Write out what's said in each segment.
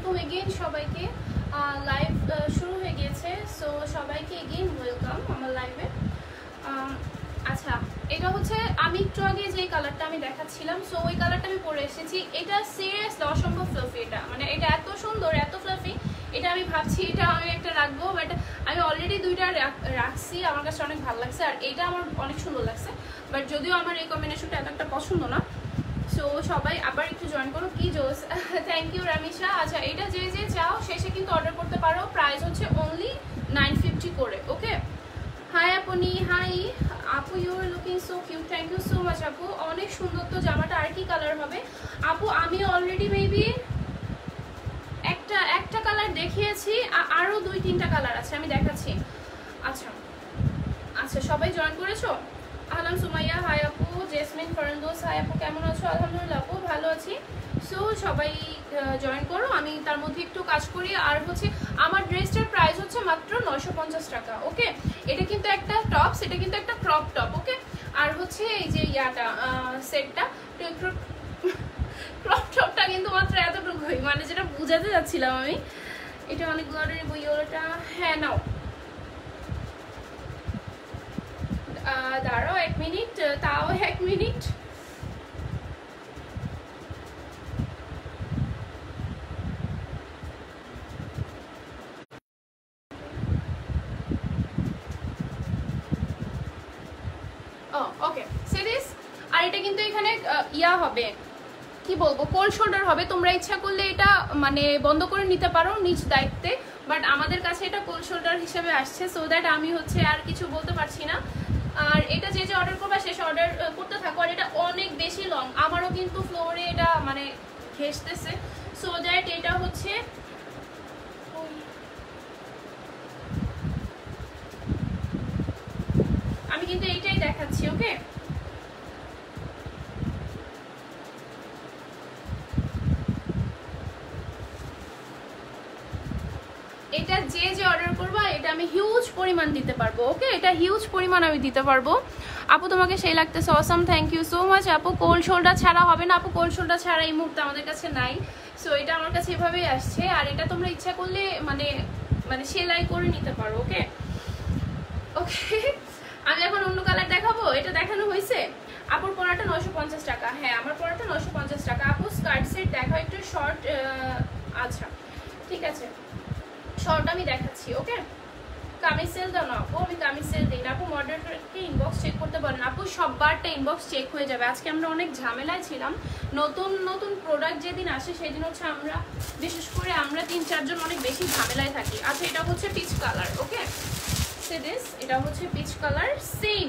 Welcome again সবাইকে। Live শুরু হয়ে গিয়েছে, সো সবাইকে এগেইন ওয়েলকাম আমার লাইভে। আচ্ছা, এটা হচ্ছে আমি একটু আগে যে কালারটা আমি দেখাচ্ছিলাম, সো ওই কালারটা আমি পরে এসেছি। এটা সিরিয়াসলি অসম্ভব ফ্লাফি, এটা মানে এটা এত সুন্দর, এত ফ্লাফি। এটা আমি ভাবছি এটা আমি একটা রাখবো, বাট আমি অলরেডি দুইটা রাখছি, আমার কাছে অনেক ভালো লাগছে। আর এটা আমার অনেক সুন্দর লাগছে, বাট যদিও আমার এই কম্বিনেশনটা এত একটা পছন্দ না। সো সবাই আবার একটু জয়েন করো, কি জোস। Thank you Ramisha. আচ্ছা, এটা যে যে চাও শেষে কিন্তু অর্ডার করতে পারো, প্রাইস হচ্ছে অনলি 950 করে। ওকে, হাই আপনি, হাই আপু, you are looking so cute, thank you so much আপু। অনেক সুন্দর। তো জামাটা আর কি কালার হবে আপু? আমি অলরেডি মেবি একটা কালার দেখিয়েছি, আরও 2-3টা কালার আছে, আমি দেখাচ্ছি। আচ্ছা আচ্ছা, সবাই জয়েন করেছো? আহলান সুমাইয়া, হাই আপু। জেসমিন ফারন্দোস, হাই আপু, কেমন আছো? আলহামদুলিল্লাহ আপু, ভালো আছি। সো সবাই জয়েন করো, আমি তার মধ্যে একটু কাজ করি। আর হচ্ছে আমার ড্রেসটার প্রাইস হচ্ছে মাত্র 950 টাকা। ওকে, এটা কিন্তু একটা টপস, এটা কিন্তু একটা ক্রপ টপ। ওকে, আর হচ্ছে এই যে ইয়াটা সেটটা, ক্রপ টপটা কিন্তু মাত্র এতটুকুই, মানে যেটা বুঝাতে যাচ্ছিলাম আমি। এটা অনেকগুলো অর্ডার নেবো। ইয়েলোটা হ্যাঁ নাও, দাঁড়াও 1 মিনিট, তাও 1 মিনিট। ওকে সিরিজ। আর এটা কিন্তু এখানে ইয়া হবে, কি বলবো, কোল্ড শোল্ডার হবে। তোমরা ইচ্ছা করলে এটা মানে বন্ধ করে নিতে পারো নিজ দায়িত্বে, বাট আমাদের কাছে এটা কোল্ড শোল্ডার হিসেবে আসছে, সো দ্যাট আমি হচ্ছে আর কিছু বলতে পারছি না। আর এটা যে যে অর্ডার করবে শেষে অর্ডার করতে থাকো। আর এটা অনেক বেশি লং, আমারও কিন্তু ফ্লোরে এটা মানে ঘেসতেছে, সো দ্যাট এটা হচ্ছে আমি কিন্তু এইটাই দেখাচ্ছি। ওকে, এটা যে যে অর্ডার করবা এটা আমি হিউজ পরিমাণ দিতে পারবো। ওকে, এটা হিউজ পরিমাণ আমি দিতে পারবো। আপু তোমাকে সেই লাগতেছে, awesome, thank you so much আপু। কোল্ড শোল্ডার ছাড়া হবে না আপু, কোল্ড শোল্ডার ছাড়া এই মুহূর্তে আমাদের কাছে নাই। সো এটা আমার কাছে এভাবেই আসছে, আর এটা তোমরা ইচ্ছা করলে মানে মানে সেলাই করে নিতে পারো। ওকে ওকে, আমি এখন অন্য কালার দেখাবো। এটা দেখানো হয়েছে। আপুর পরাটা 950 টাকা। হ্যাঁ, আমার পরাটা 950 টাকা। আপু স্কার্ট সেট দেখাও একটু শর্ট। আচ্ছা ঠিক আছে, শর্ট আমি দেখাচ্ছি। ওকে, কামিজ সেল দাও না আপু, আমি কামিজ সেল দিই না আপু। মডারেটরকে ইনবক্স চেক করতে বলেন আপু, সববারটা ইনবক্স চেক হয়ে যাবে। আজকে আমরা অনেক ঝামেলায় ছিলাম, নতুন নতুন প্রোডাক্ট যেদিন আসে সেদিন হচ্ছে আমরা বিশেষ করে আমরা 3-4 জন অনেক বেশি ঝামেলায় থাকি। আচ্ছা, এটা হচ্ছে peach colour. Okay say this, এটা হচ্ছে পিচ কালার। সেম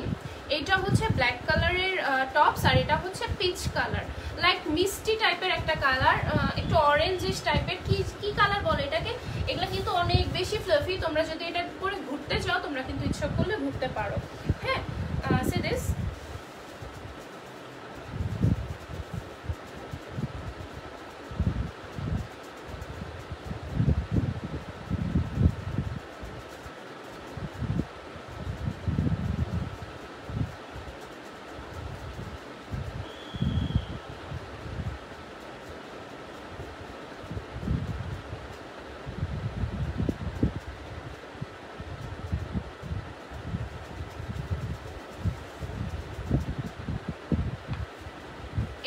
এটা হচ্ছে ব্ল্যাক কালারের টপস, আর এটা হচ্ছে পিচ কালার, লাইক মিষ্টি টাইপের একটা কালার, একটু অরেঞ্জিশ টাইপের, কি কালার বলে এটাকে। এগুলো কিন্তু অনেক বেশি ফ্লাফি, তোমরা যদি এটা করে ঘুরতে চাও তোমরা কিন্তু ইচ্ছা করলে ঘুরতে পারো। হ্যাঁ, সে দিস।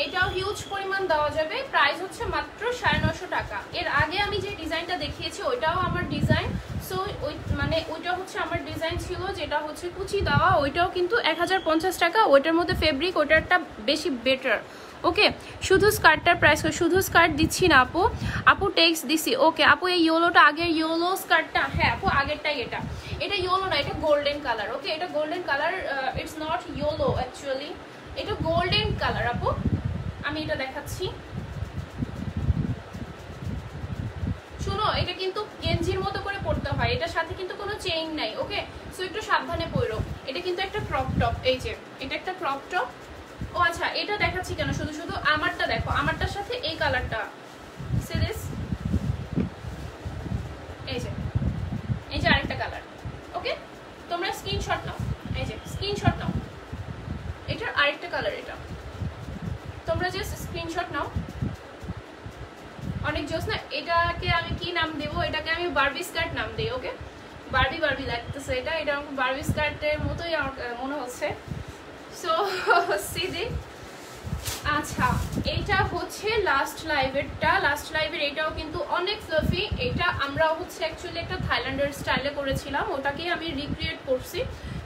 এটাও হিউজ পরিমাণ দেওয়া যাবে, প্রাইস হচ্ছে মাত্র 950 টাকা। এর আগে আমি যে ডিজাইনটা দেখিয়েছি ওইটাও আমার ডিজাইন, সো ওই মানে ওইটা হচ্ছে আমার ডিজাইন ছিল যেটা হচ্ছে কুচি দেওয়া, ওইটাও কিন্তু 1050 টাকা। ওইটার মধ্যে ফেব্রিক ওইটারটা বেশি বেটার। ওকে, শুধু স্কার্টটার প্রাইস, শুধু স্কার্ট দিচ্ছি না আপু, আপু টেক্সট দিছি। ওকে আপু, এই ইয়েলোটা আগের ইয়েলো স্কার্টটা, হ্যাঁ আপু আগেরটাই এটা, এটা ইয়েলো না, এটা গোল্ডেন কালার। ওকে, এটা golden colour, it's not yellow actually, এটা গোল্ডেন কালার আপু। আমি এটা দেখাচ্ছি, শুনো, এটা কিন্তু গেঞ্জির মতো করে পরতে হয়, এটার সাথে কিন্তু কোনো চেইন নাই। ওকে, সো একটু সাবধানে পরো। এটা কিন্তু একটা ক্রপ টপ, এই যে এটা একটা ক্রপ টপ। ও আচ্ছা, এটা দেখাচ্ছি কেন, শুধু শুধু আমারটা দেখো, আমারটার সাথে এই কালারটা সিরিজ, এই যে আরেকটা কালার। ওকে, তোমরা স্ক্রিনশট নাও, এই যে স্ক্রিনশট নাও, এটার আরেকটা কালার। এটা তোমরা জাস্ট স্ক্রিনশট নাও, অনেক অনেক জোস না। এটাকে আমি কি নাম দেবো, এটাকে আমি বারবি স্কার্ট নাম দিই। ওকে, বারবি বারবি লাগতেছে এটা, এটা আমাকে বারবি স্কার্টের মতোই আমার মনে হচ্ছে। সো সিদি আচ্ছা, এইটা হচ্ছে লাস্ট লাইভেরটা। লাস্ট লাইভের এটাও কিন্তু অনেক ফ্লাফি। এটা আমরা হচ্ছে অ্যাকচুয়ালি একটা থাইল্যান্ডের স্টাইলে করেছিলাম, ওটাকেই আমি রিক্রিয়েট করছি।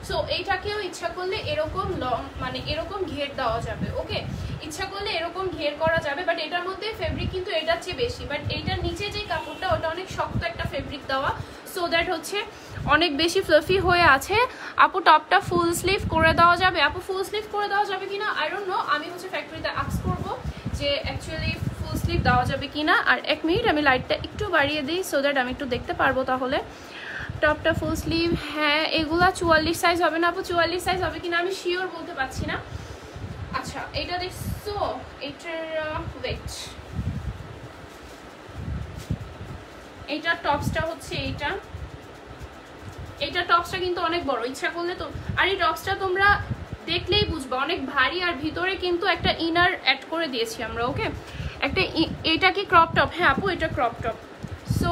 সো এইটাকেও ইচ্ছা করলে এরকম লং মানে এরকম ঘের দেওয়া যাবে। ওকে, ইচ্ছা করলে এরকম ঘের করা যাবে, বাট এটার মধ্যে ফেব্রিক কিন্তু এটার চেয়ে বেশি, বাট এইটার নিচে যে কাপড়টা ওটা অনেক শক্ত একটা ফেব্রিক দেওয়া, সো দ্যাট হচ্ছে অনেক বেশি ফ্লাফি হয়ে আছে। আপু টপটা ফুল স্লিভ করে দেওয়া যাবে? আপু ফুল স্লিভ করে দেওয়া যাবে কিনা আই ডোন্ট নো, আমি হচ্ছে ফ্যাক্টরিতে আস্ক করবো যে অ্যাকচুয়ালি ফুল স্লিভ দেওয়া যাবে কিনা। আর 1 মিনিট আমি লাইটটা একটু বাড়িয়ে দিই সো দ্যাট আমি একটু দেখতে পারবো। তাহলে টপটা ফুল স্লিভ, হ্যাঁ এগুলা 44 সাইজ হবে না আপু? 44 সাইজ হবে কিনা আমি শিওর বলতে পারছি না। আচ্ছা এটা দেখছো, এটার ওয়েট, এইটার টপসটা হচ্ছে এইটা, এইটা টপসটা কিন্তু অনেক বড়, ইচ্ছা করলে তো। আর এই টপসটা তোমরা দেখলেই বুঝবা অনেক ভারী, আর ভিতরে কিন্তু একটা ইনার অ্যাড করে দিয়েছি আমরা। ওকে, একটা এটা কি ক্রপ টপ? হ্যাঁ আপু এটা ক্রপ টপ। সো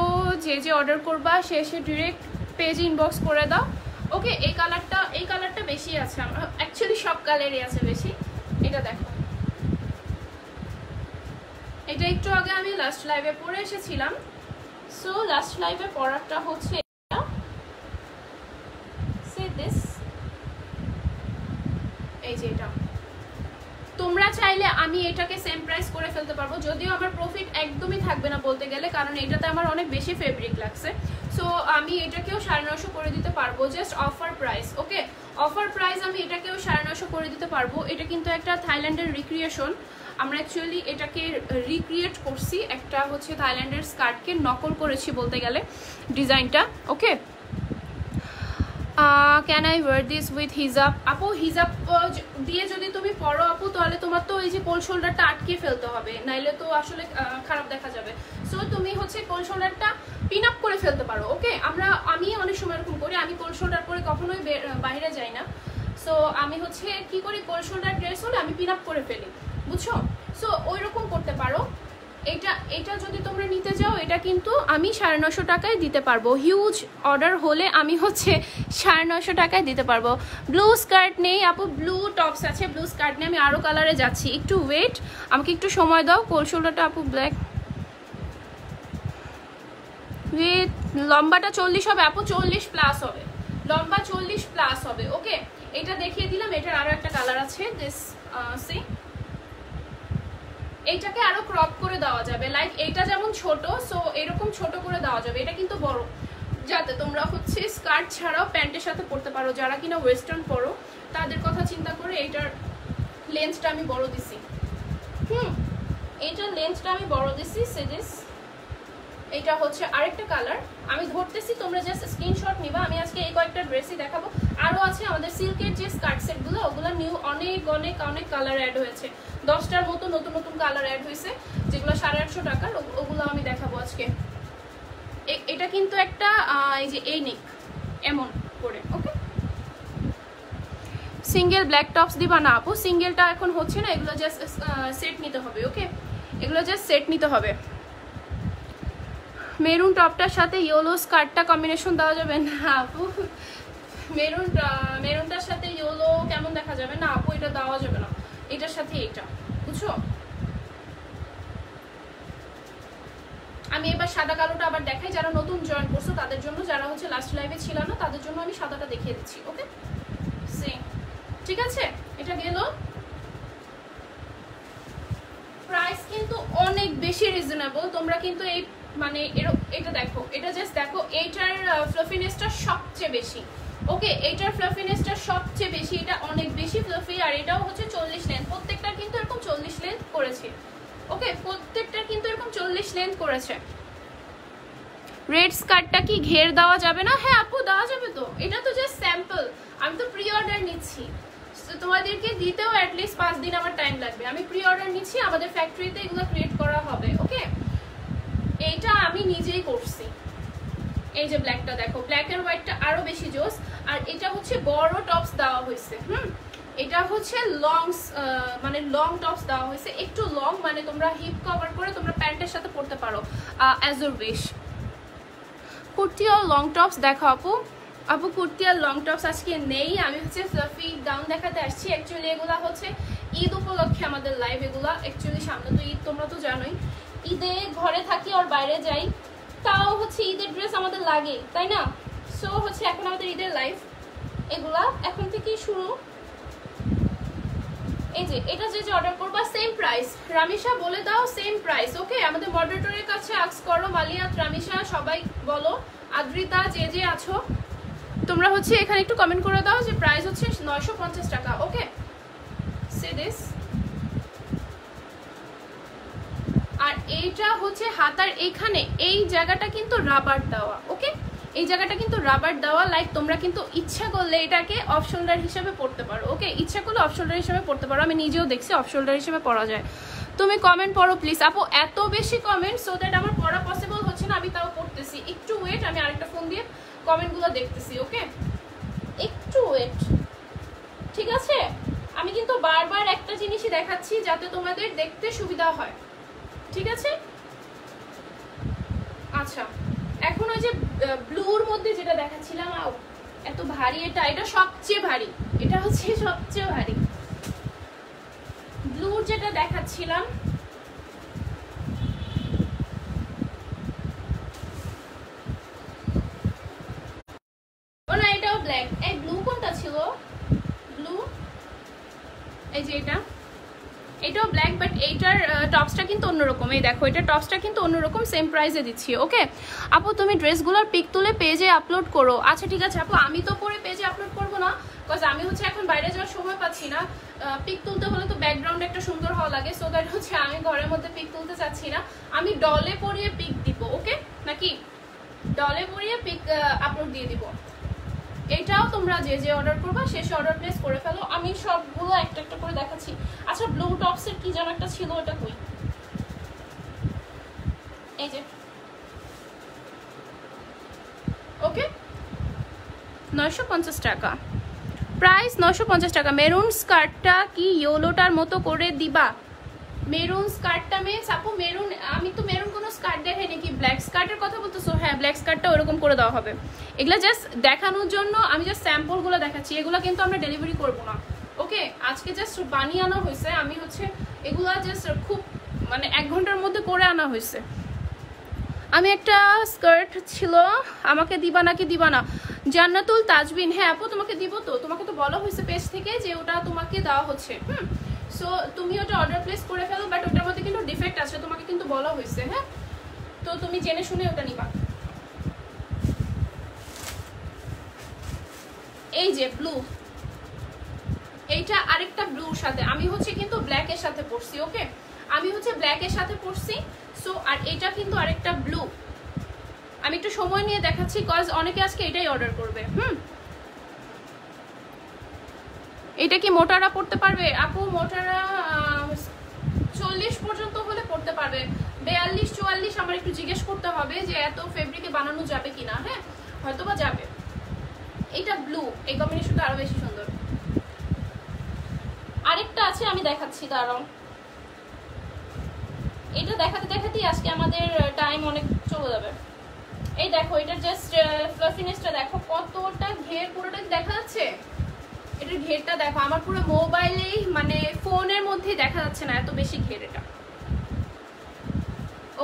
যে অর্ডার করবা সে ডিরেক্ট পেজ ইনবক্স করে দাও। ওকে, এই কালারটা বেশি আছে আমার, অ্যাকচুয়ালি সব কালারই আছে বেশি। এটা দেখো, এটা একটু আগে আমি লাস্ট লাইভে পরে এসেছিলাম। সো লাস্ট লাইভে পরাটা হচ্ছে এটা, সে দিস, এই যে এটা। তোমরা চাইলে আমি এটাকে সেম প্রাইস করে ফেলতে পারবো, যদিও আমার প্রফিট একদমই থাকবে না বলতে গেলে, কারণ এটাতে আমার অনেক বেশি ফেব্রিক লাগছে। সো আমি এটাকেও 950 করে দিতে পারবো, জাস্ট অফার প্রাইস। ওকে, অফার প্রাইস আমি এটাকেও 950 করে দিতে পারবো। এটা কিন্তু একটা থাইল্যান্ডের রিক্রিয়েশন, আমরা অ্যাকচুয়ালি এটাকে রিক্রিয়েট করছি, একটা হচ্ছে থাইল্যান্ডের স্কার্টকে নকল করেছি বলতে গেলে ডিজাইনটা। Okay, can I wear this with হিজাব? আপু হিজাব দিয়ে যদি তুমি পরো আপু, তাহলে তোমার তো এই যে কোল শোল্ডারটা আটকে ফেলতে হবে, নাইলে তো আসলে খারাপ দেখা যাবে। সো তুমি হচ্ছে কোল শোল্ডারটা পিন আপ করে ফেলতে পারো। ওকে, আমি অনেক সময় এরকম করি, আমি কোল শোল্ডার পরে কখনোই বাইরে যাই না। সো আমি হচ্ছে কি করি, কোল শোল্ডার ড্রেস হলে আমি পিন আপ করে ফেলি, বুঝছো? সো ওই রকম করতে পারো। এটা যদি তোমরা নিতে যাও, এটা কিন্তু আমি 950 টাকায় দিতে পারবো। হিউজ অর্ডার হলে আমি হচ্ছে 950 টাকায় দিতে পারবো। ব্লু স্কার্ট নেই আপু, ব্লু টপস আছে, ব্লু স্কার্ট নেই। আমি আরও কালারে যাচ্ছি, একটু ওয়েট, আমাকে একটু সময় দাও। কোল শোল্ডারটা আপু ব্ল্যাক উইথ লম্বাটা 40 হবে আপু, 40 প্লাস হবে, লম্বা 40 প্লাস হবে। ওকে, এটা দেখিয়ে দিলাম। এটার আরও একটা কালার আছে, দিস সি, এইটাকে আরো ক্রপ করে দেওয়া যাবে, লাইক এইটা যেমন ছোট, সো এরকম ছোট করে দেওয়া যাবে। এটা কিন্তু বড়, যাতে তোমরা হচ্ছে স্কার্ট ছাড়াও প্যান্টের সাথে পরতে পারো। যারা কিনা ওয়েস্টার্ন পরো তাদের কথা চিন্তা করে এইটার লেন্থটা আমি বড় দিছি। এইটার লেন্থটা আমি বড় দিছি। সিরিজ এটা হচ্ছে আরেকটা কালার, আমি ধরতেছি, তোমরা জাস্ট স্ক্রিনশট নিবা। আমি আজকে এই কয়েকটা ড্রেসই দেখাবো, আরও আছে আমাদের সিল্কের যে স্কার্ট সেটগুলো, ওগুলো নিউ অনেক অনেক অনেক কালার অ্যাড হয়েছে, 10টার মতো নতুন নতুন কালার অ্যাড হয়েছে, যেগুলো 850 টাকার, ওগুলো আমি দেখাবো আজকে। এটা কিন্তু একটা এই যে এই নেক এমন করে। ওকে, সিঙ্গেল ব্ল্যাক টপস দিবা না আপু? সিঙ্গেলটা এখন হচ্ছে না, এগুলো জাস্ট সেট নিতে হবে। ওকে, এগুলো জাস্ট সেট নিতে হবে। মেরুন টপটার সাথে ইয়েলো স্কার্টটা কম্বিনেশন দেওয়া যাবে না আপু? মেরুনটার সাথে ইয়েলো কেমন দেখা যাবে না আপু? এটা দেওয়া যাবে না, এটার সাথে এটা, বুঝছো? আমি এবার সাদা কালোটা আবার দেখাই, যারা নতুন জয়েন করছো তাদের জন্য, যারা হচ্ছে লাস্ট লাইভে ছিল না তাদের জন্য আমি সাদাটা দেখিয়ে দিচ্ছি। ওকে, সেম, ঠিক আছে। এটা গেল, প্রাইস কিন্তু অনেক বেশি রিজনেবল। তোমরা কিন্তু এই মানে এটা দেখো, এটা জাস্ট দেখো, এইটার ফ্লাফিনেসটা সবচেয়ে বেশি। ওকে, এইটার ফ্লাফিনেসটা সবচেয়ে বেশি, এটা অনেক বেশি ফ্লাফি। আর এটাও হচ্ছে 40 লেন্থ, প্রত্যেকটা কিন্তু এরকম 40 লেন্থ করেছে। ওকে, প্রত্যেকটা কিন্তু এরকম 40 লেন্থ করেছে। রেড স্কার্টটা কি ঘের দেওয়া যাবে না? হ্যাঁ আপু দেওয়া যাবে তো, এটা তো জাস্ট স্যাম্পল, আমি তো প্রি অর্ডার নিচ্ছি, তোমাদেরকে দিতেও অ্যাটলিস্ট 5 দিন আমার টাইম লাগবে। আমি প্রি অর্ডার নিচ্ছি, আমাদের ফ্যাক্টরিতে এগুলো ক্রিয়েট করা হবে। ওকে, এইটা আমি নিজেই করছি। এই যে ব্ল্যাকটা দেখো, ব্ল্যাক এন্ড হোয়াইটটা আরো বেশি জোস। আর এটা হচ্ছে বড় টপস দেওয়া হয়েছে। এটা হচ্ছে লং, মানে লং টপস দেওয়া হয়েছে, একটু লং, মানে তোমরা হিপ কভার করে তোমরা প্যান্টের সাথে পরতে পারো। As your wish. কুর্তি আর লং টপস দেখো আপু। আপু কুর্তি আর লং টপস আজকে নেই, আমি হচ্ছে ফ্লাফি গাউন দেখাতে আসছি। অ্যাকচুয়ালি এগুলা হচ্ছে ঈদ উপলক্ষে আমাদের লাইভ, এগুলা অ্যাকচুয়ালি সামনে তো ঈদ, তোমরা তো জানোই ঈদে ঘরে থাকি আর বাইরে যাই, তাও হচ্ছে ঈদের ড্রেস আমাদের লাগে, তাই না? সো হচ্ছে এখন আমাদের ঈদের লাইভ, এগুলা এখন থেকেই শুরু। এই যে এটা যে অর্ডার করবা সেম প্রাইস, রামিশা বলে দাও সেম প্রাইস, ওকে? আমাদের মডারেটরের কাছে আস্ক করো, মালিয়াত, রামিশা সবাই বলো, আদ্রিতা যে আছো তোমরা হচ্ছে এখানে একটু কমেন্ট করে দাও যে প্রাইস হচ্ছে 950 টাকা, ওকে? Say this. আর এইটা হচ্ছে হাতার এইখানে এই জায়গাটা কিন্তু রাবার দেওয়া, ওকে? এই জায়গাটা কিন্তু রাবার দেওয়া, লাইক তোমরা কিন্তু ইচ্ছা করলে এটাকে অফ শোল্ডার হিসেবে পড়তে পারো, ওকে? ইচ্ছা করলে অফ শোল্ডার হিসেবে পড়তে পারো, আমি নিজেও দেখছি অফ শোল্ডার হিসেবে পড়া যায়। তুমি কমেন্ট পড়ো প্লিজ আপু, এত বেশি কমেন্ট সো দ্যাট আমার পড়া পসিবল হচ্ছে না, আমি তাও পড়তেছি। একটু ওয়েট, আমি আরেকটা ফোন দিয়ে কমেন্টগুলো দেখতেছি, ওকে? একটু ওয়েট, ঠিক আছে? আমি কিন্তু বারবার একটা জিনিসই দেখাচ্ছি যাতে তোমাদের দেখতে সুবিধা হয়, ঠিক আছে? আচ্ছা, এখন ওই যে ব্লুর মধ্যে যেটা দেখাচ্ছিলাম, এত ভারী, এটা সবচেয়ে ভারী, এটা হচ্ছে সবচেয়ে ভারী ব্লুর যেটা দেখাচ্ছিলাম। ও না, এটাও ব্ল্যাক। এই ব্লু কোনটা ছিল? ব্লু, এই যে এটাও ব্ল্যাক, বাট এইটার টপসটা কিন্তু অন্যরকম। এই দেখো, এটার টপসটা কিন্তু অন্যরকম, সেম প্রাইসে দিচ্ছি, ওকে? আপু তুমি ড্রেসগুলোর পিক তুলে পেজে আপলোড করো। আচ্ছা ঠিক আছে আপু, আমি তো পরে পেজে আপলোড করবো না, বিকজ আমি হচ্ছে এখন বাইরে যাওয়ার সময় পাচ্ছি না। পিক তুলতে হলে তো ব্যাকগ্রাউন্ড একটা সুন্দর হওয়া লাগে, সো দ্যাট হচ্ছে আমি ঘরের মধ্যে পিক তুলতে চাচ্ছি না। আমি ডলে পরিয়ে পিক দিব, ওকে? নাকি ডলে পরিয়ে পিক আপলোড দিয়ে দিব। এটাও তোমরা যে অর্ডার করবা শেষে অর্ডার প্লেস করে ফেলো, আমি সবগুলো একটা একটা করে দেখাচ্ছি। আচ্ছা, ব্লু টপসের কি যেন একটা ছিল, ওটা কই? এই যে, ওকে? 950 টাকা প্রাইস, 950 টাকা। মেরুন স্কার্টটা কি ইয়েলোটার মতো করে দিবা? মেরুন স্কার্টটা মিন্স আপু মেরুন, আমি তো মেরুন কোনো স্কার্ট দেখাই নাকি? ব্ল্যাক স্কার্টের কথা বলতেছো? হ্যাঁ, ব্ল্যাক স্কার্টটা ওরকম করে দেওয়া হবে। এগুলো জাস্ট দেখানোর জন্য আমি জাস্ট স্যাম্পলগুলো দেখাচ্ছি, এগুলো কিন্তু আমরা ডেলিভারি করবো না, ওকে? আজকে জাস্ট বানিয়ে আনা হয়েছে, আমি হচ্ছে এগুলো জাস্ট খুব মানে 1 ঘন্টার মধ্যে করে আনা হয়েছে। আমি একটা স্কার্ট ছিল, আমাকে দিবা নাকি দিবা না? জান্নাতুল তাজবিন, হ্যাঁ আপু তোমাকে দিব তো, তোমাকে তো বলা হয়েছে পেজ থেকে যে ওটা তোমাকে দেওয়া হচ্ছে। সো তুমি ওটা অর্ডার প্লেস করে ফেলো, বাট ওটার মধ্যে কিন্তু ডিফেক্ট আছে, তোমাকে কিন্তু বলা হয়েছে, হ্যাঁ? তো তুমি জেনে শুনে ওটা নিবা। এই যে ব্লু, এইটা আরেকটা ব্লুর সাথে, আমি হচ্ছে কিন্তু ব্ল্যাকের সাথে পরছি, ওকে? আমি হচ্ছে ব্ল্যাকের সাথে পরছি। সো আর এটা কিন্তু আরেকটা ব্লু, আমি একটু সময় নিয়ে দেখাচ্ছি কজ অনেকে আজকে এটাই অর্ডার করবে। এটা কি মোটারা পড়তে পারবে আপু? মোটারা 40 পর্যন্ত হলে পড়তে পারবে, 42 44 আমার একটু জিজ্ঞেস করতে হবে যে এত ফেব্রিকে বানানো যাবে কিনা। হ্যাঁ, হয়তো বা যাবে। এটা ব্লু, এই কম্বিনেশনটা আরো বেশি সুন্দর। আরেকটা আছে, আমি দেখাচ্ছি, দাঁড়াও। এটা দেখাতে দেখাতেই আজকে আমাদের টাইম অনেক চলে যাবে। এই দেখো, এটা জাস্ট ফ্লাফিনেসটা দেখো, কতটা ঘের, পুরোটা দেখা যাচ্ছে? এটার ঘেরটা দেখো, আমার পুরো মোবাইলেই মানে ফোনের মধ্যেই দেখা যাচ্ছে না, এত বেশি ঘের এটা,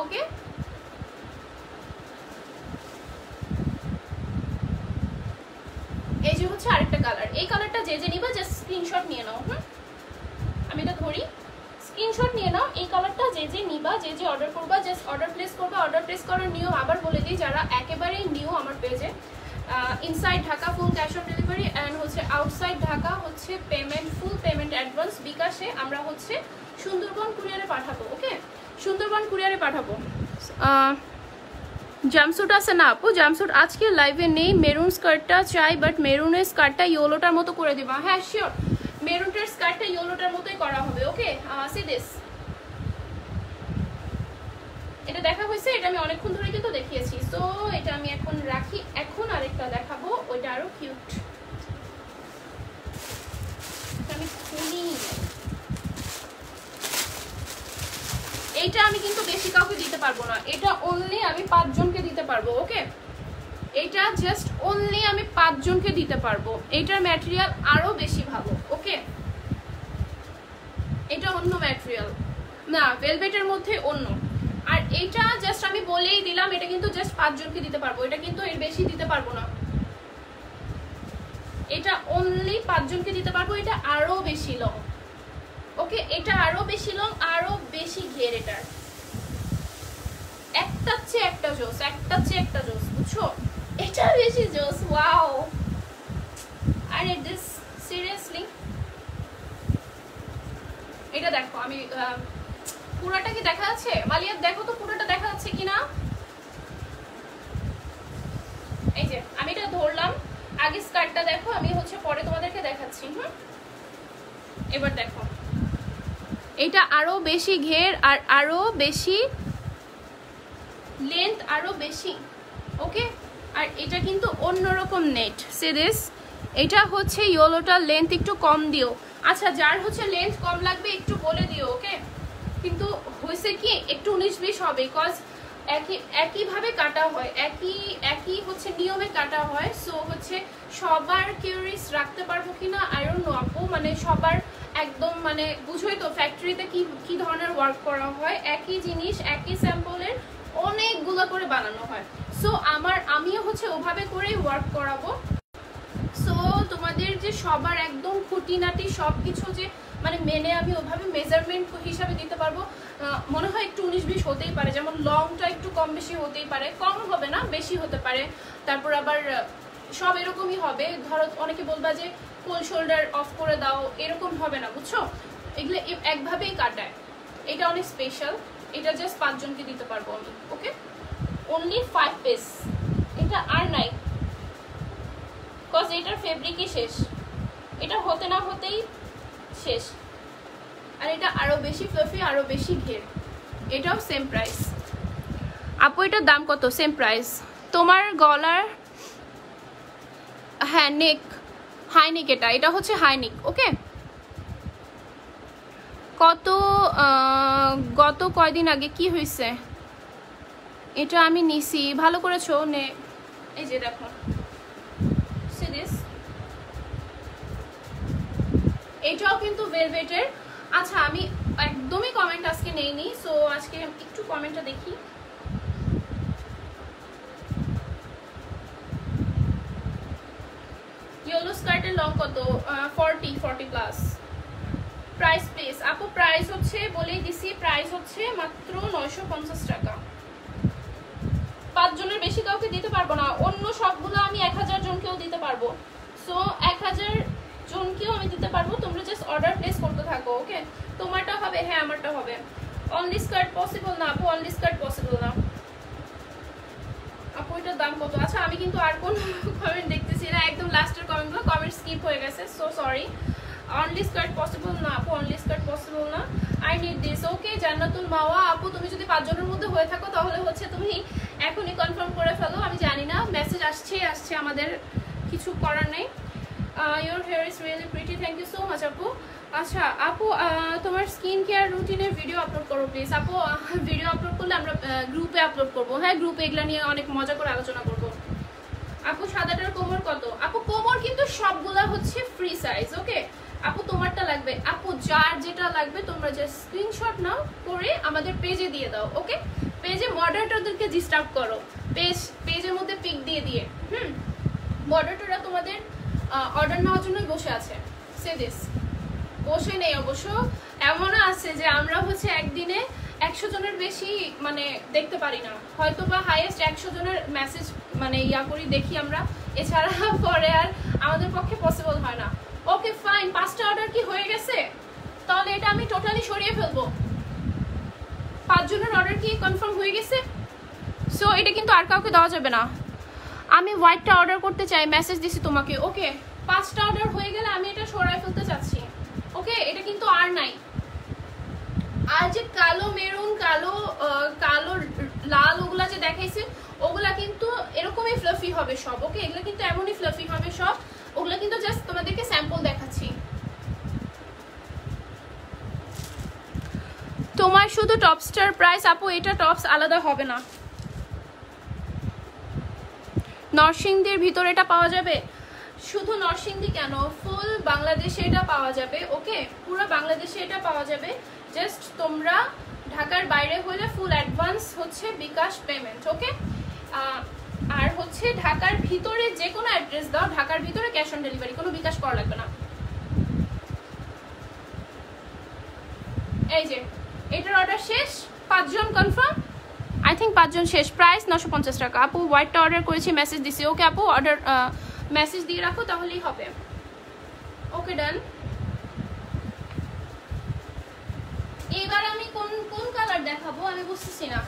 ওকে? এই যে হচ্ছে আরেকটা কালার, এই কালারটা যে নিবা জাস্ট স্ক্রিনশট নিয়ে নাও। আমি এটা ধরি, স্ক্রিনশট নিয়ে নাও। এই কালারটা যে নিবা, যে অর্ডার করবা, জাস্ট অর্ডার প্লেস করবা। অর্ডার প্লেস করার নিয়ম আবার বলে দিই, যারা একেবারেই নিউ আমার পেজে, inside Dhaka full cash on delivery, and হচ্ছে আউটসাইড ঢাকা হচ্ছে পেমেন্ট, ফুল পেমেন্ট অ্যাডভান্স বিকাশে, আমরা হচ্ছে সুন্দরবন কুরিয়ারে পাঠাবো, ওকে? সুন্দরবন কুরিয়ারে পাঠাবো। জাম্পস্যুট আছে না আপু? জাম্পস্যুট আজকে লাইভে নেই। মেরুন স্কার্টটা চাই, বাট মেরুনের স্কার্টটা ইয়েলোটার মতো করে দিবা। হ্যাঁ শিওর, মেরুনটার স্কার্টটা ইয়েলোটার মতোই করা হবে, ওকে? সি দিস, এটা দেখা হয়েছে, এটা আমি অনেকক্ষণ ধরে কিন্তু দেখিয়েছি। সো এটা আমি এখন রাখি, এখন আরেকটা দেখাবো, ওইটা আরো কিউট। আমি খুলি, এইটা আমি কিন্তু বেশি কাউকে দিতে পারবো পারবো না, এটা অনলি আমি 5 জনকে দিতে পারবো। ওকে, এটা জাস্ট অনলি আমি 5 জনকে দিতে পারবো। এটার ম্যাটেরিয়াল আরো বেশি ভালো। ওকে, এটা অন্য ম্যাটেরিয়াল না, ভেলভেটের মধ্যে অন্য। আর এটা জাস্ট আমি বলেই দিলাম, এটা কিন্তু জাস্ট 5 জনকে দিতে পারবো, এটা কিন্তু এর বেশি দিতে পারবো না। এটা অনলি 5 জনকে দিতে পারবো, এটা আরো বেশি লং। ওকে, এটা আরো বেশি লং, আরো বেশি ঘের। এটার একটা চেয়ে একটা জোস, একটা চেয়ে একটা জোস, বুঝছো? এটা বেশি জোস। ওয়াও, আরে দিস সিরিয়াসলি। এটা দেখো, আমি পুরাটা কি দেখা যাচ্ছে? মালিয়া দেখো তো পুরাটা দেখা যাচ্ছে কিনা। এই যে আমি এটা ধরলাম, আগে স্কার্টটা দেখো, আমি হচ্ছে পরে তোমাদেরকে দেখাচ্ছি। এবার দেখো, এটা আরো বেশি ঘের আর আরো বেশি লেন্থ, আরো বেশি। ওকে, আর এটা কিন্তু অন্যরকম নেট। সে দিস, এটা হচ্ছে ইয়েলোটার লেন্থ একটু কম দিও। আচ্ছা, যার হচ্ছে লেন্থ কম লাগবে একটু বলে দিও। ওকে, কিন্তু হয়েছে কি একটু 19-20 হবে, বিকজ একইভাবে কাটা হয়, একই হচ্ছে নিয়মে কাটা হয়। সো হচ্ছে সবার কিউরিয়াস রাখতে পারবো কিনা আই ডোন্ট নো আপু, মানে সবার একদম মানে বুঝোই তো ফ্যাক্টরিতে কি ধরনের ওয়ার্ক করা হয়, একই জিনিস একই স্যাম্পলের অনেকগুলো করে বানানো হয়। সো আমিও হচ্ছে ওভাবে করেই ওয়ার্ক করাবো। সো তোমাদের যে সবার একদম খুঁটিনাটি সবকিছু যে মানে মেনে আমি ওভাবে মেজারমেন্ট হিসাবে দিতে পারবো মনে হয় একটু 19-20 হতেই পারে। যেমন লংটা একটু কম বেশি হতেই পারে, কম হবে না, বেশি হতে পারে। তারপর আবার সব এরকমই হবে। ধরো অনেকে বলবা যে কোল শোল্ডার অফ করে দাও, এরকম হবে না, বুঝছো? এগুলো একভাবেই কাটায়। এটা অনেক স্পেশাল, এটা জাস্ট 5 জনকে দিতে পারবো আমি। ওকে, অনলি 5 পিস, এটা আর নাই, বিকজ এটার ফেব্রিকই শেষ, এটা হতে না হতেই শেষ। আর এটা আরো বেশি ফ্লফি, আরো বেশি ঘের। এটাও সেম প্রাইস। আপু এটার দাম কত? Same price. তোমার গলার, হ্যাঁ নেক, হাই নেক, এটা হচ্ছে হাই নেক। ওকে, গত কয়দিন আগে কি হয়েছে? এটা আমি নিছি, ভালো করেছো নে। এই যে দেখো, এটাও কিন্তু ভেলভেটের। আচ্ছা, আমি একদমই কমেন্ট আজকে নেইনি, সো আজকে একটু কমেন্টটা দেখি। ইয়েলো স্কার্টের লং কত? 40 প্লাস। প্রাইস প্লিজ আপু। প্রাইস হচ্ছে বলেই দিছি, প্রাইস হচ্ছে মাত্র 950 টাকা। 5 জনের বেশি কাউকে দিতে পারবো না। অন্য সবগুলো আমি 1000 জনকেও দিতে পারবো। সো 1000 জনকেও আমি দিতে পারবো, তোমরা জাস্ট অর্ডার প্লেস করতে থাকো। ওকে, তোমারটা হবে, হ্যাঁ আমারটা হবে। অনলি স্কার্ট পসিবল না আপু, অনলি স্কার্ট পসিবল না আপু। এটার দাম কত? আচ্ছা, আমি কিন্তু আর কোন কমেন্ট দেখতেছি না, একদম লাস্টের কমেন্টগুলো, কমেন্ট স্কিপ হয়ে গেছে, so sorry. Only skirt possible না আপু, অনলি স্কার্ট পসিবল না। I need this. Okay, Jannatul Mawa আপু, তুমি যদি 5 জনের মধ্যে হয়ে থাকো তাহলে হচ্ছে তুমি এখনই কনফার্ম করে ফেলো। আমি জানি না, মেসেজ আসছে, আমাদের কিছু করার নেই। Your hair is really pretty, thank you so much আপু। আচ্ছা আপু, তোমার স্কিন কেয়ার রুটিনের ভিডিও আপলোড করো প্লিজ আপু। ভিডিও আপলোড করলে আমরা গ্রুপে আপলোড করবো। হ্যাঁ, গ্রুপে এগুলো নিয়ে অনেক মজা করে আলোচনা করবো। আপু সাদাটার কোমর কত? আপু কোমর কিন্তু সবগুলা হচ্ছে ফ্রি সাইজ। ওকে আপু, তোমারটা লাগবে আপু, যার যেটা লাগবে তোমরা যে স্ক্রিনশট নাও করে আমাদের পেজে দিয়ে দাও। ওকে, পেজে মডারেটরদেরকে ডিস্টার্ব করো, পেজের মধ্যে পিক দিয়ে মডারেটররা তোমাদের অর্ডার নেওয়ার জন্যই বসে আছে। সে দিস, বসে নেই অবশ্য, এমনও আছে যে আমরা হচ্ছে একদিনে 100 জনের বেশি মানে দেখতে পারি না, হয়তো বা হাইয়েস্ট 100 জনের মেসেজ মানে করি দেখি আমরা, এছাড়া পরে আর আমাদের পক্ষে পসিবল হয় না। ওকে ফাইন, 5টা অর্ডার কি হয়ে গেছে? তাহলে এটা আমি টোটালি সরিয়ে ফেলবো। 5 জনের অর্ডার কি কনফার্ম হয়ে গেছে? সো এটা কিন্তু আর কাউকে দেওয়া যাবে না। আমি হোয়াইটটা অর্ডার করতে চাই, মেসেজ দিছি তোমাকে। ওকে, 5টা অর্ডার হয়ে গেলে আমি এটা সরাই ফেলতে চাচ্ছি। ওকে, এটা কিন্তু আর নাই। আর যে কালো মেরুন, কালো লাল ওগুলা যে দেখাইছে, ওগুলা কিন্তু এরকমই ফ্লাফি হবে সব। ওকে, এগুলো কিন্তু এমনই ফ্লাফি হবে সব। ওগুলা কিন্তু জাস্ট তোমাদেরকে স্যাম্পল দেখাচ্ছি। তোমার শুধু টপসটার প্রাইস আপু, এটা টপস আলাদা হবে না। নরসিংদীর ভিতরে এটা পাওয়া যাবে? শুধু নরসিংদী কেন, ফুল বাংলাদেশে এটা পাওয়া যাবে। ওকে, পুরো বাংলাদেশে এটা পাওয়া যাবে। জাস্ট তোমরা ঢাকার বাইরে হলে ফুল অ্যাডভান্স হচ্ছে বিকাশ পেমেন্ট। ওকে, আর হচ্ছে ঢাকার ভিতরে যে কোনো অ্যাড্রেস দাও, ঢাকার ভিতরে ক্যাশ অন ডেলিভারি, কোনো বিকাশ করা লাগবে না। এই যে এটার অর্ডার শেষ, 5 জন কনফার্ম, আই থিঙ্ক 5 জন শেষ। প্রাইস 950 টাকা। আপু হোয়াইটটা অর্ডার করেছি, মেসেজ দিছি। ওকে আপু, অর্ডার মেসেজ দিয়ে রাখো তাহলেই হবে। ওকে ডান। এবার আমি কোন কোন কালার দেখাবো আমি বুঝতেছি না।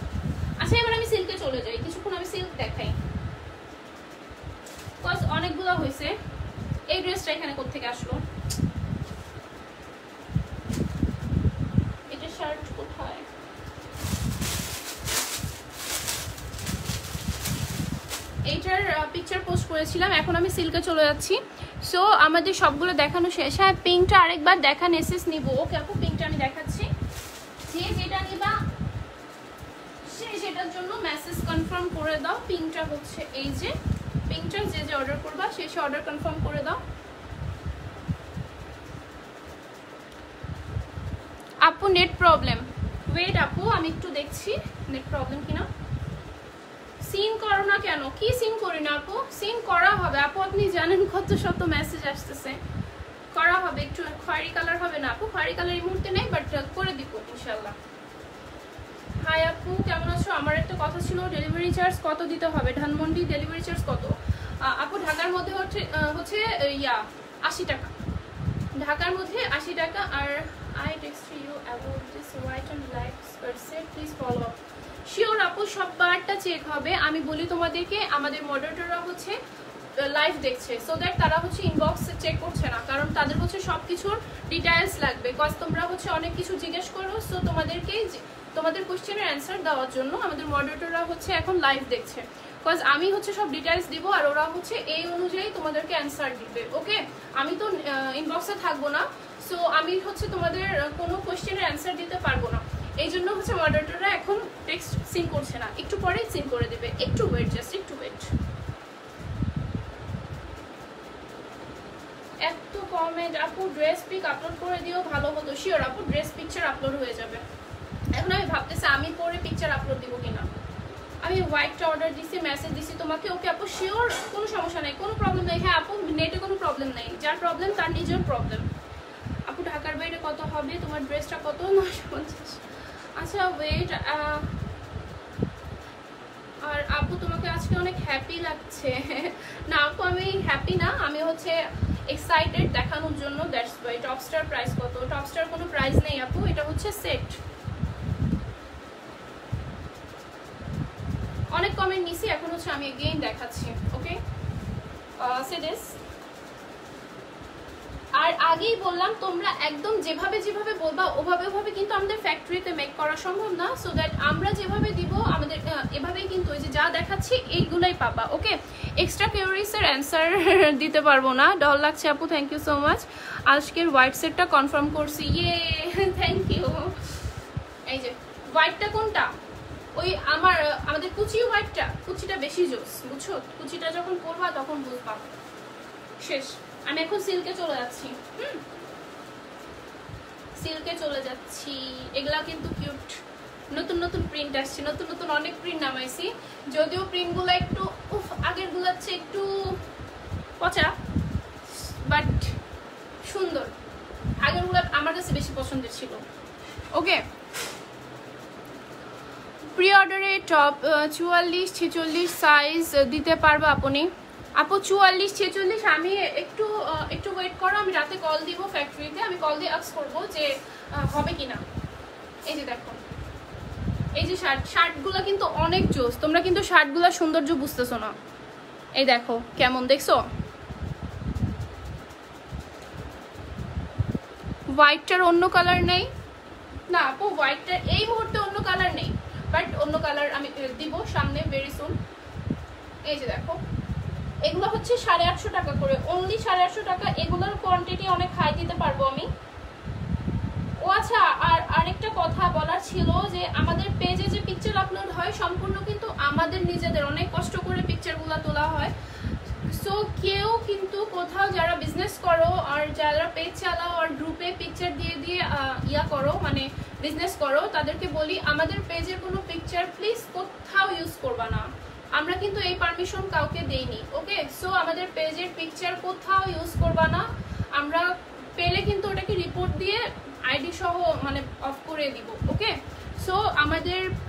আচ্ছা এবার আমি সিল্কে চলে যাই, কিছুক্ষণ আমি সিল্ক দেখাই, বিকজ অনেকগুলো হয়েছে। এই ড্রেসটা এখানে কোত্থেকে আসলো? এটা শার্ট কোথায়? এইটার পিকচার পোস্ট করেছিলাম, এখন আমি সিল্কে চলে যাচ্ছি। সো আমাদের সবগুলো দেখানো শেষ। হ্যাঁ, পিঙ্কটা আরেকবার দেখা নেসেস নিব। ওকে আপু, পিঙ্কটা আমি দেখাচ্ছি। যে যেটা নিবা সেটার জন্য মেসেজ কনফার্ম করে দাও। পিঙ্কটা হচ্ছে এই যে পিঙ্কটা, যে যে অর্ডার করবা সে অর্ডার কনফার্ম করে দাও। আপু নেট প্রবলেম, ওয়েট আপু আমি একটু দেখছি নেট প্রবলেম কিনা। সিন করো না কেন? কি সিন করি না আপু? সিন করা হবে আপু, আপনি জানেন কত শত মেসেজ আসতেছে। করা হবে, একটু খয়েরি কালার হবে না আপু? খয়েরি কালার এই মুহূর্তে নেই, বাট করে দিব ইনশাল্লাহ। হাই আপু, কেমন আছো? আমার একটা কথা ছিল, ডেলিভারি চার্জ কত দিতে হবে? ধানমন্ডি ডেলিভারি চার্জ কত? আপু ঢাকার মধ্যে হচ্ছে 80 টাকা, ঢাকার মধ্যে 80 টাকা। আর I text you about this white and black skirt, please follow up. Sure আপু, সববারটা চেক হবে। আমি বলি তোমাদেরকে, আমাদের মডারেটররা হচ্ছে লাইভ দেখছে, সো দ্যাট তারা হচ্ছে ইনবক্স চেক করছে না, কারণ তাদের হচ্ছে সব কিছুর ডিটেইলস লাগবে। কজ তোমরা হচ্ছে অনেক কিছু জিজ্ঞেস করো, সো তোমাদের কোশ্চেনের অ্যান্সার দেওয়ার জন্য আমাদের মডারেটররা হচ্ছে এখন লাইভ দেখছে। কজ আমি হচ্ছে সব ডিটেইলস দিব, আর ওরা হচ্ছে এই অনুযায়ী তোমাদেরকে অ্যান্সার দিবে। ওকে, আমি তো ইনবক্সে থাকবো না, সো আমি হচ্ছে তোমাদের কোনো কোশ্চেনের অ্যান্সার দিতে পারবো না। এই জন্য হচ্ছে মডারেটররা এখন টেক্সট সিন করছে না, একটু পরেই সিন করে দেবে। একটু ওয়েট, জাস্ট একটু ওয়েট। এত কমেন্ট আপু, ড্রেস পিক আপলোড করে দিও ভালো হতো। শিওর আপু, ড্রেস পিকচার আপলোড হয়ে যাবে। এখন আমি ভাবতেছি আমি পরে পিকচার আপলোড দিব কিনা। আমি হোয়াইটটা অর্ডার দিছি, মেসেজ দিছি তোমাকে। ওকে আপু শিওর, কোনো সমস্যা নেই, কোনো প্রবলেম নেই। হ্যাঁ আপু, নেটে কোনো প্রবলেম নেই, যার প্রবলেম তার নিজের প্রবলেম। আপু ঢাকার বাইরে কত হবে? তোমার ড্রেসটা কত? 950। আচ্ছা ওয়েট। আর আপু তোমাকে আজকে অনেক হ্যাপি লাগছে। না আপু, আমি হ্যাপি না, আমি হচ্ছে এক্সাইটেড দেখানোর জন্য, দ্যাটস ওয়াই। টপস্টার প্রাইস কত? টপস্টার কোনো প্রাইস নেই আপু, এটা হচ্ছে সেট। অনেক কমেন্ট নিছি, এখন হচ্ছে আমি এগেইন দেখাচ্ছি। ওকে, সে দিস। আর আগেই বললাম, তোমরা একদম যেভাবে যেভাবে বলবা ওভাবে কিন্তু আমাদের ফ্যাক্টরিতে মেক করা সম্ভব না, সো দ্যাট আমরা যেভাবে দিব আমাদের এভাবেই কিন্তু ওই যে যা দেখাচ্ছি এইগুলাই পাবা। ওকে, এক্সট্রা কিউরিসের অ্যান্সার দিতে পারবো না। ডল লাগছে আপু, থ্যাংক ইউ সো মাচ। আজকের হোয়াইট সেটটা কনফার্ম করছি, ইয়ে থ্যাংক ইউ। এই যে হোয়াইটটা কোনটা? ওই আমাদের কুচি হোয়াইটটা, কুচিটা বেশি জোস, বুঝছো? কুচিটা যখন পরবা তখন বুঝবা। শেষ, আমি এখন সিল্কে চলে যাচ্ছি। সিল্কে চলে যাচ্ছি। এগুলা কিন্তু কিউট, নতুন নতুন প্রিন্ট আসছে, নতুন নতুন অনেক প্রিন্ট নামাইছি। যদিও প্রিন্টগুলো একটু আগের গুলার চেয়ে একটু পচা, বাট সুন্দর। আগের গুলা আমার কাছে বেশি পছন্দের ছিল। ওকে, প্রি অর্ডারে টপ 44-46 সাইজ দিতে পারবো আপনি? আপু 44-46, আমি একটু ওয়েট করো, আমি রাতে কল দিব ফ্যাক্টরিতে, আমি কল দিয়ে আস্ক করবো যে হবে কিনা। এই যে দেখো, এই যে শার্টগুলো কিন্তু অনেক জোস, তোমরা কিন্তু শার্টগুলো সৌন্দর্য বুঝতেছো না। এই দেখো কেমন, দেখছো? হোয়াইটটার অন্য কালার নেই না আপু, হোয়াইটটার এই মুহূর্তে অন্য কালার নেই, বাট অন্য কালার আমি দিব সামনে ভেরি সুন। এই যে দেখো, এগুলো হচ্ছে 850 টাকা করে, অনলি 850 টাকা। এগুলোর কোয়ান্টিটি অনেক হাই দিতে পারবো আমি। ও আচ্ছা, আর আরেকটা কথা বলার ছিল যে আমাদের পেজে যে পিকচার আপলোড হয় সম্পূর্ণ কিন্তু আমাদের নিজেদের অনেক কষ্ট করে পিকচারগুলো তোলা হয়। সো কেউ কিন্তু কোথাও যারা বিজনেস করো আর যারা পেজ চালাও আর গ্রুপে পিকচার দিয়ে দিয়ে ইয়া করো, মানে বিজনেস করো, তাদেরকে বলি আমাদের পেজের কোনো পিকচার প্লিজ কোথাও ইউজ করবা না। আমরা কিন্তু এই পারমিশন কাউকে দেইনি, ওকে? সো আমাদের পেজের পিকচার কোথাও ইউজ করবা না। আমরা পেলে কিন্তু ওটাকে রিপোর্ট দিয়ে আইডি সহ মানে অফ করে দিব, ওকে? সো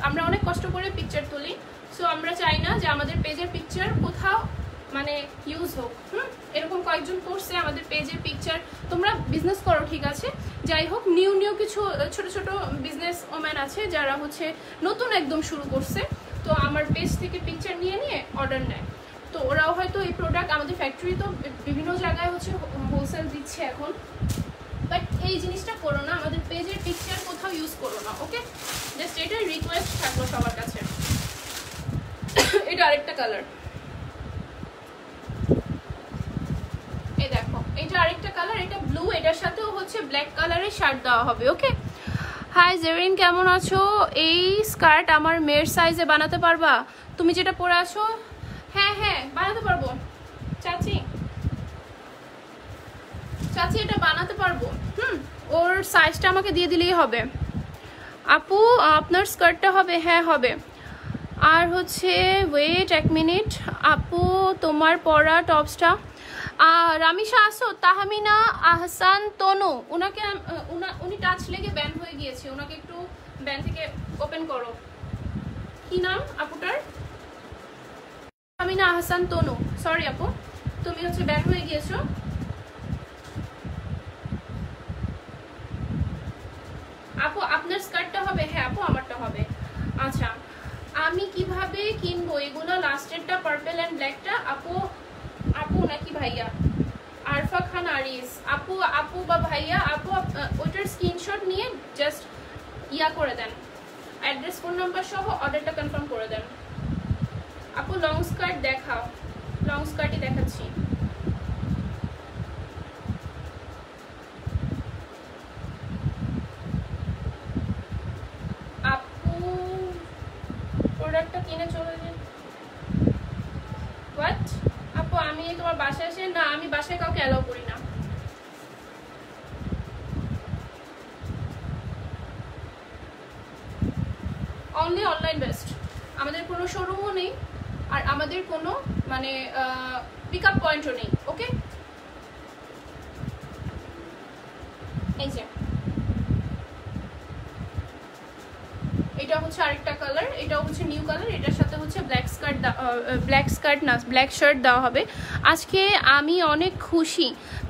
আমরা অনেক কষ্ট করে পিকচার তুলি, সো আমরা চাই না যে আমাদের পেজের পিকচার কোথাও মানে ইউজ হোক। এরকম কয়েকজন করছে আমাদের পেজের পিকচার। তোমরা বিজনেস করো ঠিক আছে, যাই হোক, নিউ কিছু ছোট ছোট বিজনেস ওম্যান আছে যারা হচ্ছে নতুন একদম শুরু করছে, তো আমার পেজ থেকে পিকচার নিয়ে নিয়ে অর্ডার নেয়। তো ওরাও হয়তো এই প্রোডাক্ট আমাদের ফ্যাক্টরি তো বিভিন্ন জায়গায় হচ্ছে হোলসেল দিচ্ছে এখন, বাট এই জিনিসটা করো না, আমাদের পেজের পিকচার কোথাও ইউজ করো না, ওকে? জাস্ট এটাই রিকোয়েস্ট থাকলো সবার কাছে। এটা আরেকটা কালার, এই দেখো, এটা আরেকটা কালার, এটা ব্লু, এটার সাথেও হচ্ছে ব্ল্যাক কালারের শার্ট দেওয়া হবে, ওকে? হাই জেরিন, কেমন আছো? এই স্কার্ট আমার মেয়ের সাইজে বানাতে পারবা? তুমি যেটা পরে আছো? হ্যাঁ হ্যাঁ বানাতে পারবো চাচি, এটা বানাতে পারবো। ওর সাইজটা আমাকে দিয়ে দিলেই হবে। আপু আপনার স্কার্টটা হবে? হ্যাঁ হবে। আর হচ্ছে ওয়েট এক মিনিট, আপু তোমার পরা টপসটা, রামিশা আসো, তাহমিনা আহসান তনু, উনি টাচ লেগে ব্যান হয়ে গিয়েছে, ওনাকে একটু ব্যান থেকে ওপেন করো। কি নাম আপুটার? তাহমিনা আহসান তনু, সরি আপু, তুমি হচ্ছে ব্যান হয়ে গিয়েছো। আপু আপনার স্কার্টটা হবে? হ্যাঁ আপু আমারটা হবে। আচ্ছা, আমি কিভাবে কিনবো এগুলো? লাস্টেরটা পার্পল অ্যান্ড ব্ল্যাকটা। আপু নাকি ভাইয়া? আরফা খান আরিস, আপু বা ভাইয়া, আপু ওইটার স্ক্রিনশট নিয়ে জাস্ট ইয়া করে দেন, অ্যাড্রেস ফোন নাম্বার সহ অর্ডারটা কনফার্ম করে দেন। আপু লং স্কার্ট দেখাও। লং স্কার্টই দেখাচ্ছি। আপু প্রোডাক্টটা কিনে চলে যান। হোয়াট? আপু আমি তোমার বাসায় এসে, না আমি বাসায় কাউকে অ্যালাউ করি না। অনলি অনলাইন বেস্ট, আমাদের কোনো শোরুমও নেই আর আমাদের কোনো মানে পিক আপ পয়েন্টও নেই, ওকে? এই যে এটা হচ্ছে আরেকটা কালার, এটাও হচ্ছে নিউ কালার, এটার সাথে হচ্ছে ব্ল্যাক শার্ট দেওয়া হবে। আজকে আমি অনেক খুশি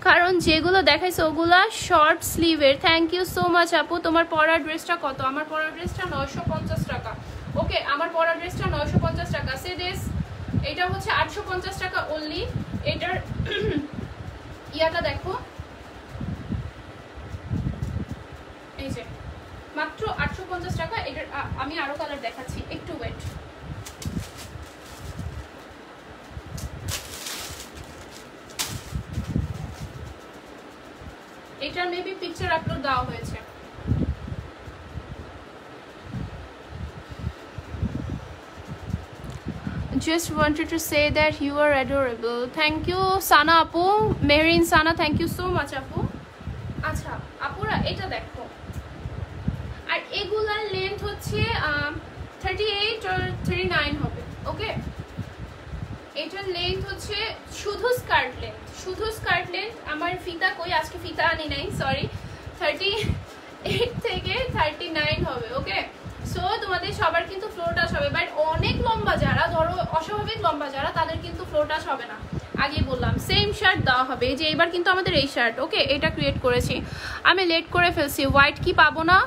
কারণ যেগুলো দেখাইছে ওগুলা শর্ট স্লিভের। থ্যাংক ইউ সো মাচ আপু। তোমার পরা ড্রেসটা কত? আমার পরা ড্রেসটা 950 টাকা, ওকে? আমার পরা ড্রেসটা 950 টাকা। সে ড্রেস এটা হচ্ছে 850 টাকা অনলি। এটার ইয়াটা দেখো, এই যে মাত্র 850 টাকা। এটার আমি আরো কালার দেখাচ্ছি, একটু ওয়েট। এটার মেবি পিকচার আপলোড দেওয়া হয়েছে। Just wanted to say that you are adorable. Thank you Sana আপু, মেহরিন সানা, thank you so much আপু। আচ্ছা আপুরা এটা দেখো, আর এগুলার লেন্থ হচ্ছে 38 or 39 হবে, ওকে? এটার লেন্থ হচ্ছে শুধু স্কার্ট লেন্থ। আমার ফিতা কই, আজকে ফিতা আনি নাই, সরি। 38 থেকে 39 হবে, ওকে? সো তোমাদের সবার কিন্তু ফ্লোর টাচ হবে, বাট অনেক লম্বা যারা, ধরো অস্বাভাবিক লম্বা যারা, তাদের কিন্তু ফ্লোর টাচ হবে না। আগে বললাম সেম শার্ট দেওয়া হবে। এই যে এবার কিন্তু আমাদের এই শার্ট, ওকে? এটা ক্রিয়েট করেছি আমি, লেট করে ফেলছি। হোয়াইট কি পাবো না?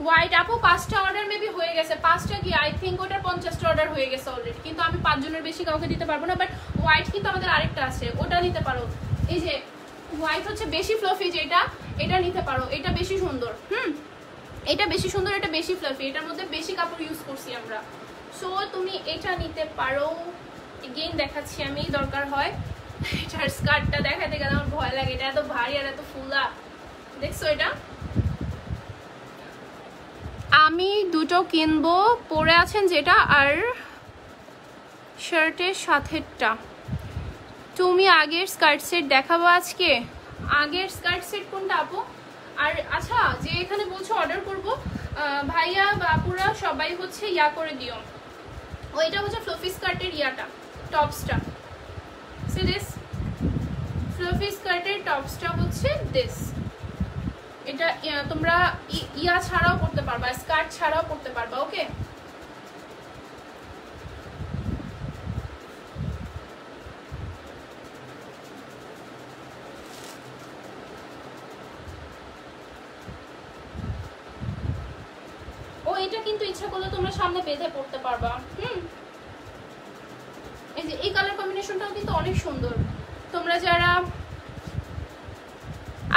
হোয়াইট আপু 5টা অর্ডার মেবি হয়ে গেছে, 5টা কি আই থিঙ্ক ওটার 50টা অর্ডার হয়ে গেছে অলরেডি, কিন্তু আমি 5 জনের বেশি কাউকে দিতে পারবো না। বাট হোয়াইট কিন্তু আমাদের আরেকটা আছে, ওটা নিতে পারো। এই যে হোয়াইট হচ্ছে বেশি ফ্লফি, যেটা এটা নিতে পারো, এটা বেশি সুন্দর। এটা বেশি সুন্দর, এটা বেশি ফ্লফি, এটার মধ্যে বেশি কাপড় ইউজ করছি আমরা। সো তুমি এটা নিতে পারো। এগেইন দেখাচ্ছি আমি, দরকার হয়। এটার স্কার্টটা দেখাতে গেলে আমার ভয় লাগে, এটা এত ভারী আর এত ফুলা, দেখছো? এটা আমি দুটো কিনবো, পরে আছেন যেটা আর শার্টের সাথেটা। তুমি আগের স্কার্ট সেট দেখাবো আজকে? আগের স্কার্ট সেট কোনটা আপু? আর আচ্ছা, যে এখানে বলছো অর্ডার করবো, ভাইয়া বাপুরা সবাই হচ্ছে ইয়া করে দিও, ওইটা হচ্ছে ফ্লফি স্কার্টের ইয়াটা, টপসটা। সি দিস ফ্লফি স্কার্টের টপসটা হচ্ছে দিস। এটা তোমরা ইয়া ছাড়াও পরতে পারবা, স্কার্ট ছাড়াও পরতে পারবা। ওকে, ও এটা কিন্তু ইচ্ছা করলে তোমরা সামনে বেঁধে পড়তে পারবা। এই যে এই কালার কম্বিনেশনটাও কিন্তু অনেক সুন্দর। তোমরা যারা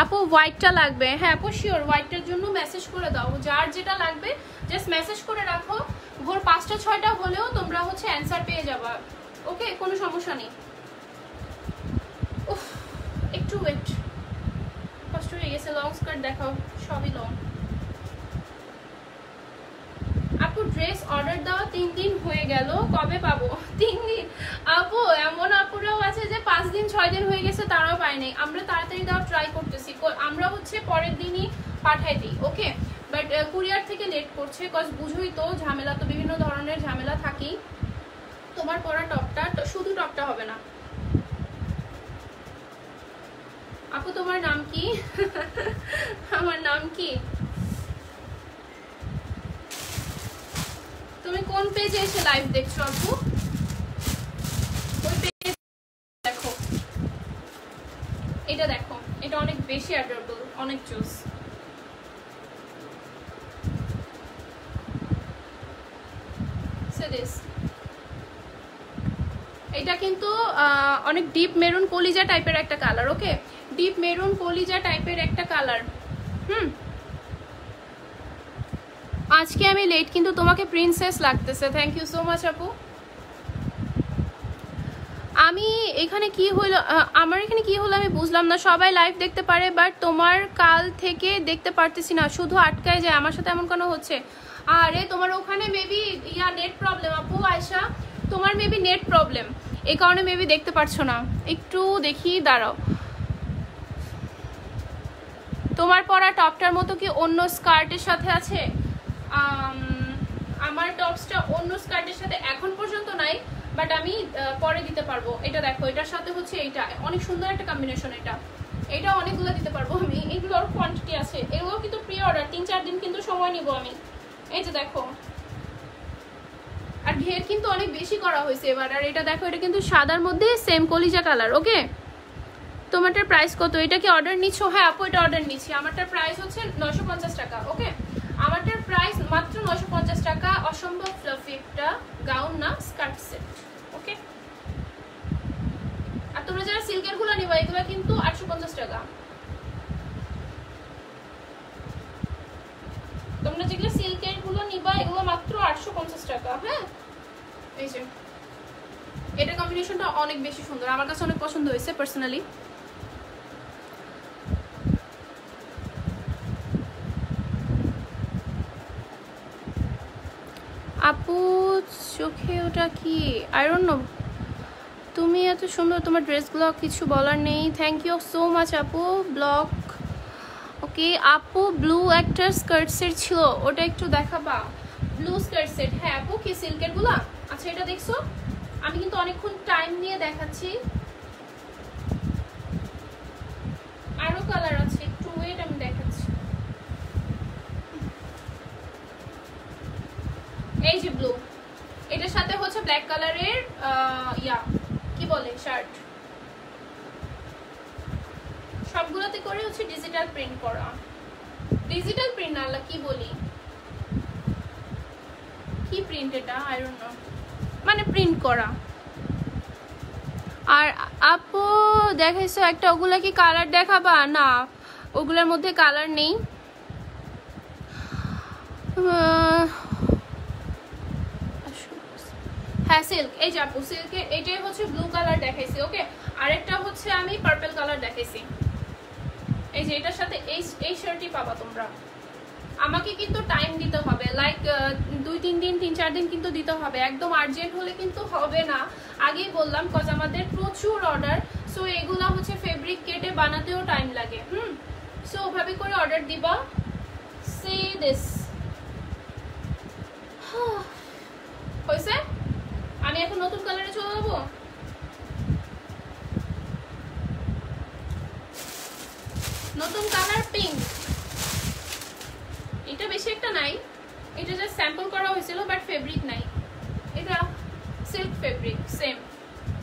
আপু হোয়াইটটা লাগবে, হ্যাঁ আপু শিওর, হোয়াইটটার জন্য মেসেজ করে দাও, যার যেটা লাগবে জাস্ট মেসেজ করে রাখো। ভোর 5টা 6টা হলেও তোমরা হচ্ছে অ্যান্সার পেয়ে যাবা। ওকে, কোনো সমস্যা নেই। উফ, একটু ওয়েট, কষ্ট হয়ে গেছে। লং স্কার্ট দেখাও, সবই লং। আপু ড্রেস অর্ডার দেওয়া 3 দিন হয়ে গেল, কবে পাবো? 3 দিন? আপু এমন আপুরাও আছে যে 5 দিন 6 দিন হয়ে গেছে, তারাও পায়নি। আমরা তাড়াতাড়ি দেওয়া ট্রাই করতেছি, আমরা হচ্ছে পরের দিনই পাঠাই দিই। ওকে, বাট কুরিয়ার থেকে লেট করছে, কজ বুঝোই তো ঝামেলা, তো বিভিন্ন ধরনের ঝামেলা থাকেই। তোমার পরা টপটা, শুধু টপটা হবে না। আপু তোমার নাম কি? আমার নাম কি? তুমি কোন পেজে এসে লাইভ দেখছো আপু? ওই পেজে দেখো, এটা দেখো, এটা অনেক বেশি অ্যাডোরেবল, অনেক জোস। এটা কিন্তু অনেক ডিপ মেরুন কলিজা টাইপের একটা কালার। ওকে, ডিপ মেরুন কলিজা টাইপের একটা কালার। আজকে আমি লেট, কিন্তু তোমাকে প্রিন্সেস লাগতেছে। থ্যাংক ইউ সো মাচ আপু। আমি এখানে কি হলো, আমার এখানে কি হলো আমি বুঝলাম না। সবাই লাইভ দেখতে পারে, বাট তোমার কাল থেকে দেখতে পারতেছি না, শুধু আটকায় যায়। আমার সাথে এমন কেন হচ্ছে? আরে তোমার ওখানে মেবি ইয়া নেট প্রবলেম আপু। আয়শা, তোমার মেবি নেট প্রবলেম, এই কারণে মেবি দেখতে পারছো না। একটু দেখি, দাঁড়াও। তোমার পরা টপটার মতো কি অন্য স্কার্টের সাথে আছে? আমার টপসটা অন্য স্কার্টের সাথে এখন পর্যন্ত নাই, বাট আমি পরে দিতে পারবো। এটা দেখো, এটার সাথে হচ্ছে এইটা, অনেক সুন্দর একটা কম্বিনেশন। এটা অনেকগুলো দিতে পারবো আমি, এগুলোর কোয়ান্টিটি আছে। এগুলো কিন্তু প্রি অর্ডার, 3-4 দিন কিন্তু সময় নিব আমি। এই যে দেখো, আর ঘের কিন্তু অনেক বেশি করা হয়েছে এবার। আর এটা দেখো, এটা কিন্তু সাদার মধ্যে সেম কলিজা কালার। ওকে, তোমারটার প্রাইস কত? এটা কি অর্ডার নিচ্ছ? হ্যাঁ আপু, এটা অর্ডার নিচ্ছি। আমারটার প্রাইস হচ্ছে 950 টাকা। ওকে, আমারটার প্রাইস মাত্র 950 টাকা। অসম্ভব ফ্লাফি একটা গাউন না, স্কার্ট সেট। ওকে, আর তোমরা যারা সিল্কের গুলো নিবা, এগুলো কিন্তু 850 টাকা। তোমরা যেগুলো সিল্কের গুলো নিবা, এগুলো মাত্র 850 টাকা। হ্যাঁ, এই যে এটা কম্বিনেশনটা অনেক বেশি সুন্দর, আমার কাছে অনেক পছন্দ হয়েছে পার্সোনালি। আপু চোখে ওটা কি? আই ডোন্ট নো, তুমি এত সুন্দর, তোমার ড্রেসগুলো কিছু বলার নেই। থ্যাংক ইউ সো মাচ আপু। ব্লক ওকে আপু, ব্লু একটা স্কার্ট সেট ছিল, ওটা একটু দেখাবা? Blue skirt set? হ্যাঁ আপু, কি সিল্কের গুলা? আচ্ছা, এটা দেখছো? আমি কিন্তু অনেকক্ষণ টাইম নিয়ে দেখাচ্ছি। আরো কালার আছে, একটু ওয়েট, আমি দেখাচ্ছি। এই যে ব্লু, এটার সাথে হচ্ছে ব্ল্যাক কালারের ইয়া কি বলে শার্ট। সবগুলোতে করে হচ্ছে ডিজিটাল প্রিন্ট করা। ডিজিটাল প্রিন্ট না, কি বলি, কি প্রিন্ট এটা? আই ডোন্ট নো, মানে প্রিন্ট করা। আর আপু দেখাইছো একটা, ওগুলা কি কালার দেখাবা? না, ওগুলোর মধ্যে কালার নেই। হ্যাঁ সিল্ক, এই যে আপু সিল্কের এটাই হচ্ছে ব্লু কালার দেখাইছি। ওকে, আরেকটা হচ্ছে আমি পার্পল কালার দেখাইছি। এই যে এটার সাথে এই শার্টই পাবা তোমরা। আমাকে কিন্তু টাইম দিতে হবে, লাইক 2-3 দিন 3-4 দিন কিন্তু দিতে হবে, একদম আর্জেন্ট হলে কিন্তু হবে না, আগেই বললাম, কজ আমাদের প্রচুর অর্ডার। সো এগুলা হচ্ছে ফেব্রিক কেটে বানাতেও টাইম লাগে। সো ওভাবে করে অর্ডার দিবা। সি দিস হয়েছে। আমি এখন নতুন কালারে চলে যাবো। নতুন কালার পিঙ্ক, এটা বেশি একটা নাই, এটা জাস্ট স্যাম্পল করা হয়েছিল, বাট ফেব্রিক নাই, এটা সিল্ক ফেব্রিক সেম,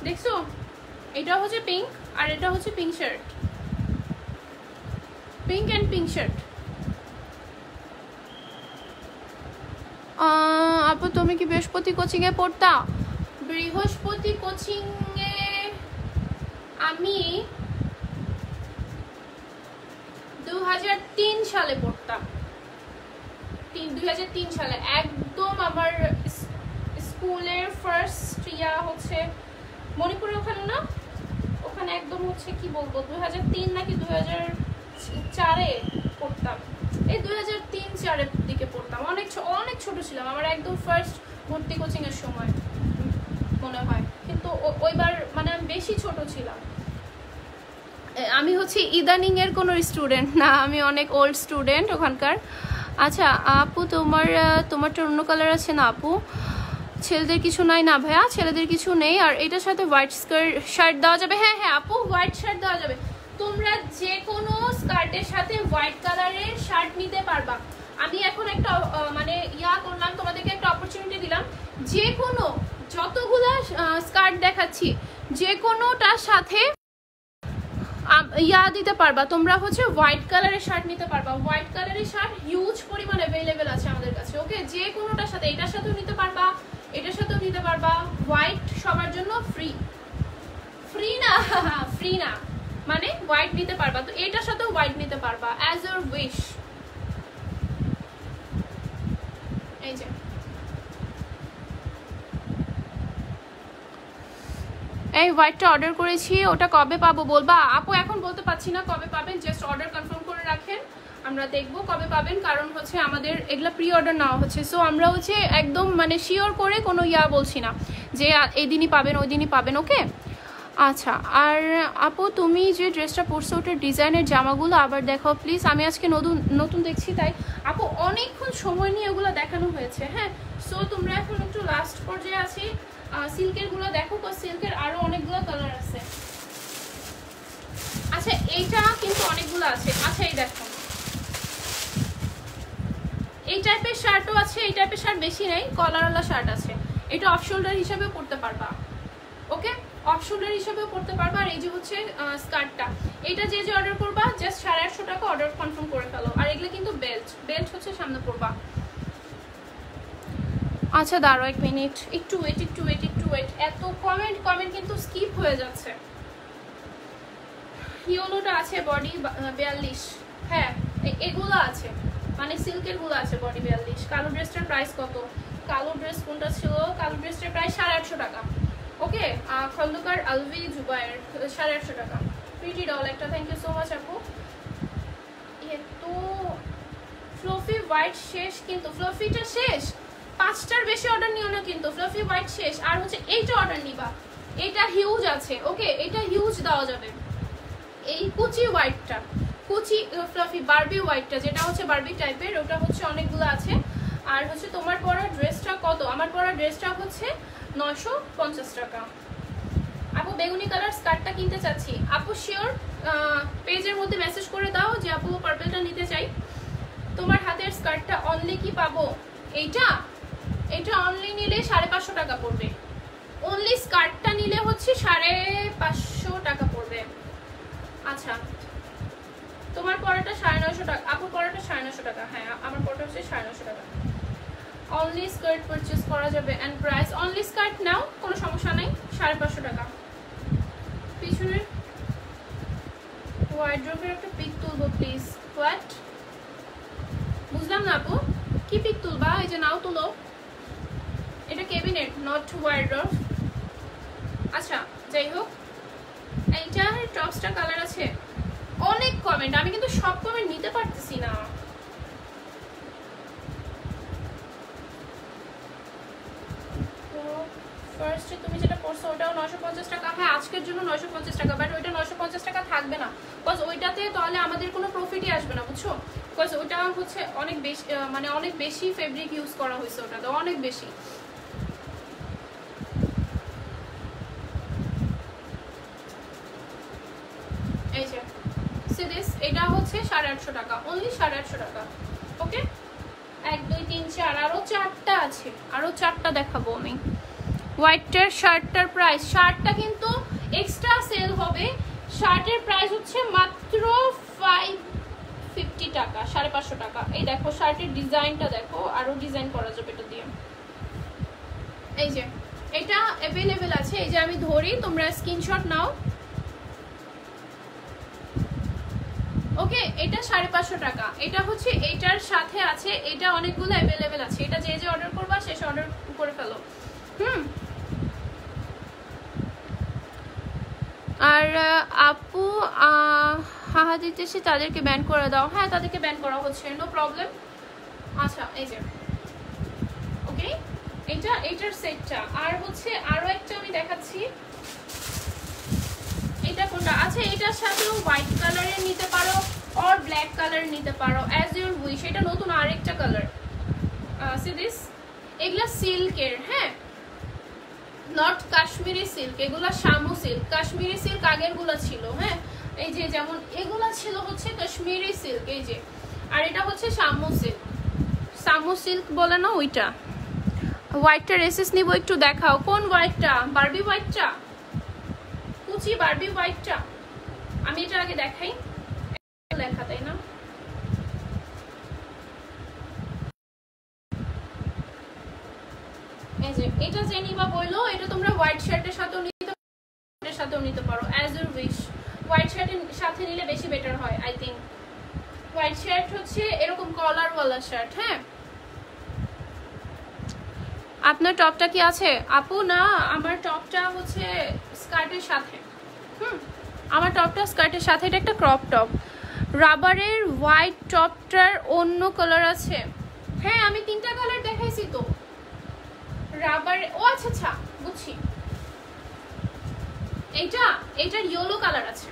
দেখছো? এটা হচ্ছে পিঙ্ক আর এটা হচ্ছে pink shirt, pink and pink shirt. আপু তুমি কি বৃহস্পতি কোচিং এ পড়তা? বৃহস্পতি কোচিং এ আমি 2003 সালে পড়তাম, 2003 সালে একদম আমার স্কুলের ফার্স্ট ইয়া হচ্ছে মণিপুরে, ওখানে না, ওখানে একদম হচ্ছে কি বলবো 2003 নাকি 2004-এ পড়তাম, এই 2003-4-এর দিকে পড়তাম, অনেক অনেক ছোট ছিলাম, আমার একদম ফার্স্ট ভর্তি কোচিং এর সময় মনে হয়, কিন্তু ওইবার মানে আমি বেশি ছোট ছিলাম। আমি হচ্ছে ইদানিং এর কোনো স্টুডেন্ট না, আমি অনেক ওল্ড স্টুডেন্ট ওখানকার। আচ্ছা আপু তোমারটা অন্য কালার আছে না আপু? ছেলেদের কিছু নাই না ভাইয়া, ছেলেদের কিছু নেই। আর এটার সাথে হোয়াইট শার্ট দেওয়া যাবে? হ্যাঁ হ্যাঁ আপু, হোয়াইট শার্ট দেওয়া যাবে, তোমরা যে কোনো স্কার্টের সাথে হোয়াইট কালারের শার্ট নিতে পারবা। আমি এখন একটা মানে ইয়া করলাম, তোমাদেরকে একটা অপরচুনিটি দিলাম, যে কোনো যতগুলা স্কার্ট দেখাচ্ছি যে কোনোটার সাথে ইয়া দিতে পারবা, তোমরা হচ্ছে হোয়াইট কালারের শার্ট নিতে পারবা। হোয়াইট কালারের শার্ট হিউজ পরিমাণ অ্যাভেলেবেল আছে আমাদের কাছে, ওকে? যে কোনোটার সাথে, এটার সাথেও নিতে পারবা, এটার সাথেও নিতে পারবা। হোয়াইট সবার জন্য ফ্রি, ফ্রি না ফ্রি না মানে হোয়াইট নিতে পারবা, তো এটার সাথেও হোয়াইট নিতে পারবা, অ্যাজ ইউর উইশ। এই যে এই হোয়াইটটা অর্ডার করেছি, ওটা কবে পাবো বলবা? আপু এখন বলতে পারছি না কবে পাবেন, জাস্ট অর্ডার কনফার্ম করে রাখেন, আমরা দেখবো কবে পাবেন, কারণ হচ্ছে আমাদের এগুলা প্রি অর্ডার নেওয়া হচ্ছে। সো আমরা হচ্ছে একদম মানে শিওর করে কোনো ইয়া বলছি না যে এই দিনই পাবেন ওই দিনই পাবেন, ওকে? আচ্ছা আর আপু তুমি যে ড্রেসটা পরছো ওটার ডিজাইনের জামাগুলো আবার দেখাও প্লিজ, আমি আজকে নতুন দেখছি, তাই আপু অনেকক্ষণ সময় নিয়ে ওগুলো দেখানো হয়েছে। হ্যাঁ, সো তোমরা এখন একটু লাস্ট পর্যায়ে আছি, সিল্কের গুলো দেখো, সিল্কের আরো অনেকগুলো কালার আছে। আচ্ছা এইটা কিন্তু অনেকগুলো আছে। আচ্ছা এই দেখো, এই টাইপের শার্টও আছে, এই টাইপের শার্ট বেশি নেই, কলারওয়ালা শার্ট আছে, এটা অফ শোল্ডার হিসেবেও পরতে পারবা, ওকে? অফ শোল্ডার হিসেবেও পরতে পারবা। আর এই যে হচ্ছে স্কার্টটা, এটা যে অর্ডার করবা জাস্ট 850 টাকা অর্ডার কনফার্ম করে ফেলো। আর এগুলো কিন্তু বেল্ট হচ্ছে সামনে পরবা। আচ্ছা দাঁড়াও এক মিনিট, একটু ওয়েট, এত কমেন্ট কিন্তু স্কিপ হয়ে যাচ্ছে। ইয়েলোটা আছে বডি 42, হ্যাঁ এগুলো আছে, মানে সিল্কের গুলো আছে বডি 42। কালো ড্রেসটার প্রাইস কত? কালো ড্রেস কোনটা ছিল? কালো ড্রেসটার প্রাইস 850 টাকা, ওকে? খন্দকার আলভি জুবাইর 850 টাকা। প্রিটি ডল একটা, থ্যাংক ইউ সো মাচ আপু। তো ফ্লফি হোয়াইট শেষ, কিন্তু ফ্লফিটা শেষ, 5টার বেশি অর্ডার নিও না কিন্তু, ফ্লফি হোয়াইট শেষ। আর হচ্ছে এইটা অর্ডার নিবা, এটা হিউজ আছে, ওকে? এটা হিউজ দেওয়া যাবে। এই কুচি হোয়াইটটা, কুচি ফ্লফি বারবি হোয়াইটটা, যেটা হচ্ছে বারবি টাইপের, ওটা হচ্ছে অনেকগুলো আছে। আর হচ্ছে তোমার পরা ড্রেসটা কত? আমার পরা ড্রেসটা হচ্ছে 950 টাকা। আপু বেগুনি কালার স্কার্টটা কিনতে চাচ্ছি, আপু শিওর পেজের মধ্যে মেসেজ করে দাও যে আপু পার্পলটা নিতে চাই। তোমার হাতের স্কার্টটা অনলি কি পাবো? এটা অনলি নিলে 550 টাকা পড়বে, অনলি স্কার্টটা নিলে হচ্ছে 550 টাকা পড়বে। আচ্ছা তোমার পরাটা 950 টাকা, আপু পরাটা 950 টাকা, হ্যাঁ আমার পরাটা হচ্ছে 950 টাকা। অনলি স্কার্ট পারচেজ করা যাবে এন্ড প্রাইস অনলি স্কার্ট নাও, কোনো সমস্যা নাই, 550 টাকা। পিছনের ওয়ার্ড্রোবের একটা পিক তুলবো প্লিজ। হোয়াট? বুঝলাম না আপু, কি পিক তুলবা? এই যে নাও তুলো, এটা ক্যাবিনেট নট ওয়ার্ড্রোব। আচ্ছা যাই হোক, এইটার টপসটা কালার আছে, অনেক কমেন্ট, আমি কিন্তু সব কমেন্ট নিতে পারতেছি না। দেখো ফার্স্টে তুমি যেটা পড়ছো ওটাও 950 টাকা। হ্যাঁ আজকের জন্য 950 টাকা, বাট ওইটা 950 টাকা থাকবে না, বিকজ ওইটাতে তাহলে আমাদের কোনো প্রফিটই আসবে না, বুঝছো? বিকজ ওটা হচ্ছে অনেক বেশি, মানে অনেক বেশি ফেব্রিক ইউজ করা হয়েছে ওটাতে, অনেক বেশি। এই যে সি দিস, এটা হচ্ছে 850 টাকা, অনলি 850 টাকা। ওকে 1 2 3 4 আরো 4টা আছে, আরো 4টা দেখাবো আমি। হোয়াইটের শার্টটার প্রাইস, শার্টটা কিন্তু এক্সট্রা সেল হবে। শার্টের প্রাইস হচ্ছে মাত্র 550 টাকা, 550 টাকা। এই দেখো শার্টের ডিজাইনটা দেখো, আরো ডিজাইন করা যাবে এটা দিয়ে। এই যে এটা অ্যাভেলেবেল আছে, এই যে আমি ধরি, তোমরা স্ক্রিনশট নাও। ওকে এটা 550 টাকা। এটা হচ্ছে এইটার সাথে আছে, এটা অনেকগুলো অ্যাভেলেবেল আছে, এটা যে যে অর্ডার করবা শেষ অর্ডার করে ফেলো। আর আপু হাহা দিতেছি তাদেরকে ব্যান করে দাও। হ্যাঁ তাদেরকে ব্যান করা হচ্ছে, নো প্রবলেম। আচ্ছা এই যে ওকে এইটার সেটটা, আর হচ্ছে আরো একটা আমি দেখাচ্ছি। এটা কোনটা? আচ্ছা এটার সাথেও হোয়াইট কালারের নিতে পারো অর ব্ল্যাক কালার নিতে পারো, অ্যাজ ইউর উইশ। এটা নতুন আরেকটা কালার। সি দিস, এগুলা সিল্কের, হ্যাঁ নট কাশ্মীরি সিল্ক, এগুলা শামু সিল্ক। কাশ্মীরি সিল্ক আগের গুলা ছিল, হ্যাঁ এই যে যেমন এগুলা ছিল হচ্ছে কাশ্মীরি সিল্ক, এই যে। আর এটা হচ্ছে শামু সিল্ক, শামু সিল্ক বলে না ওইটা। হোয়াইটটার এসএস নিব, একটু দেখাও। কোন হোয়াইটটা? বারবি হোয়াইটটা, কুচি বারবি হোয়াইটটা? আমি এটা আগে দেখাই, লেখা তাই না? এই যে এটা যে নিবা বললো, এটা তোমরা হোয়াইট শার্টের সাথেও নিতে পারো, অ্যাজ ইউর উইশ। হোয়াইট শার্টের সাথে নিলে বেশি বেটার হয় আই থিঙ্ক। হোয়াইট শার্ট হচ্ছে এরকম কলারওয়ালা শার্ট। হ্যাঁ আপনার টপটা কি আছে আপু? না আমার টপটা হচ্ছে স্কার্টের সাথে। আমার টপটা স্কার্টের সাথে, এটা একটা ক্রপ টপ। রাবারের হোয়াইট টপটার অন্য কালার আছে? হ্যাঁ আমি 3টা কালার দেখাইছি তো রাবার। ও আচ্ছা আচ্ছা বুঝছি, এইটার ইয়েলো কালার আছে,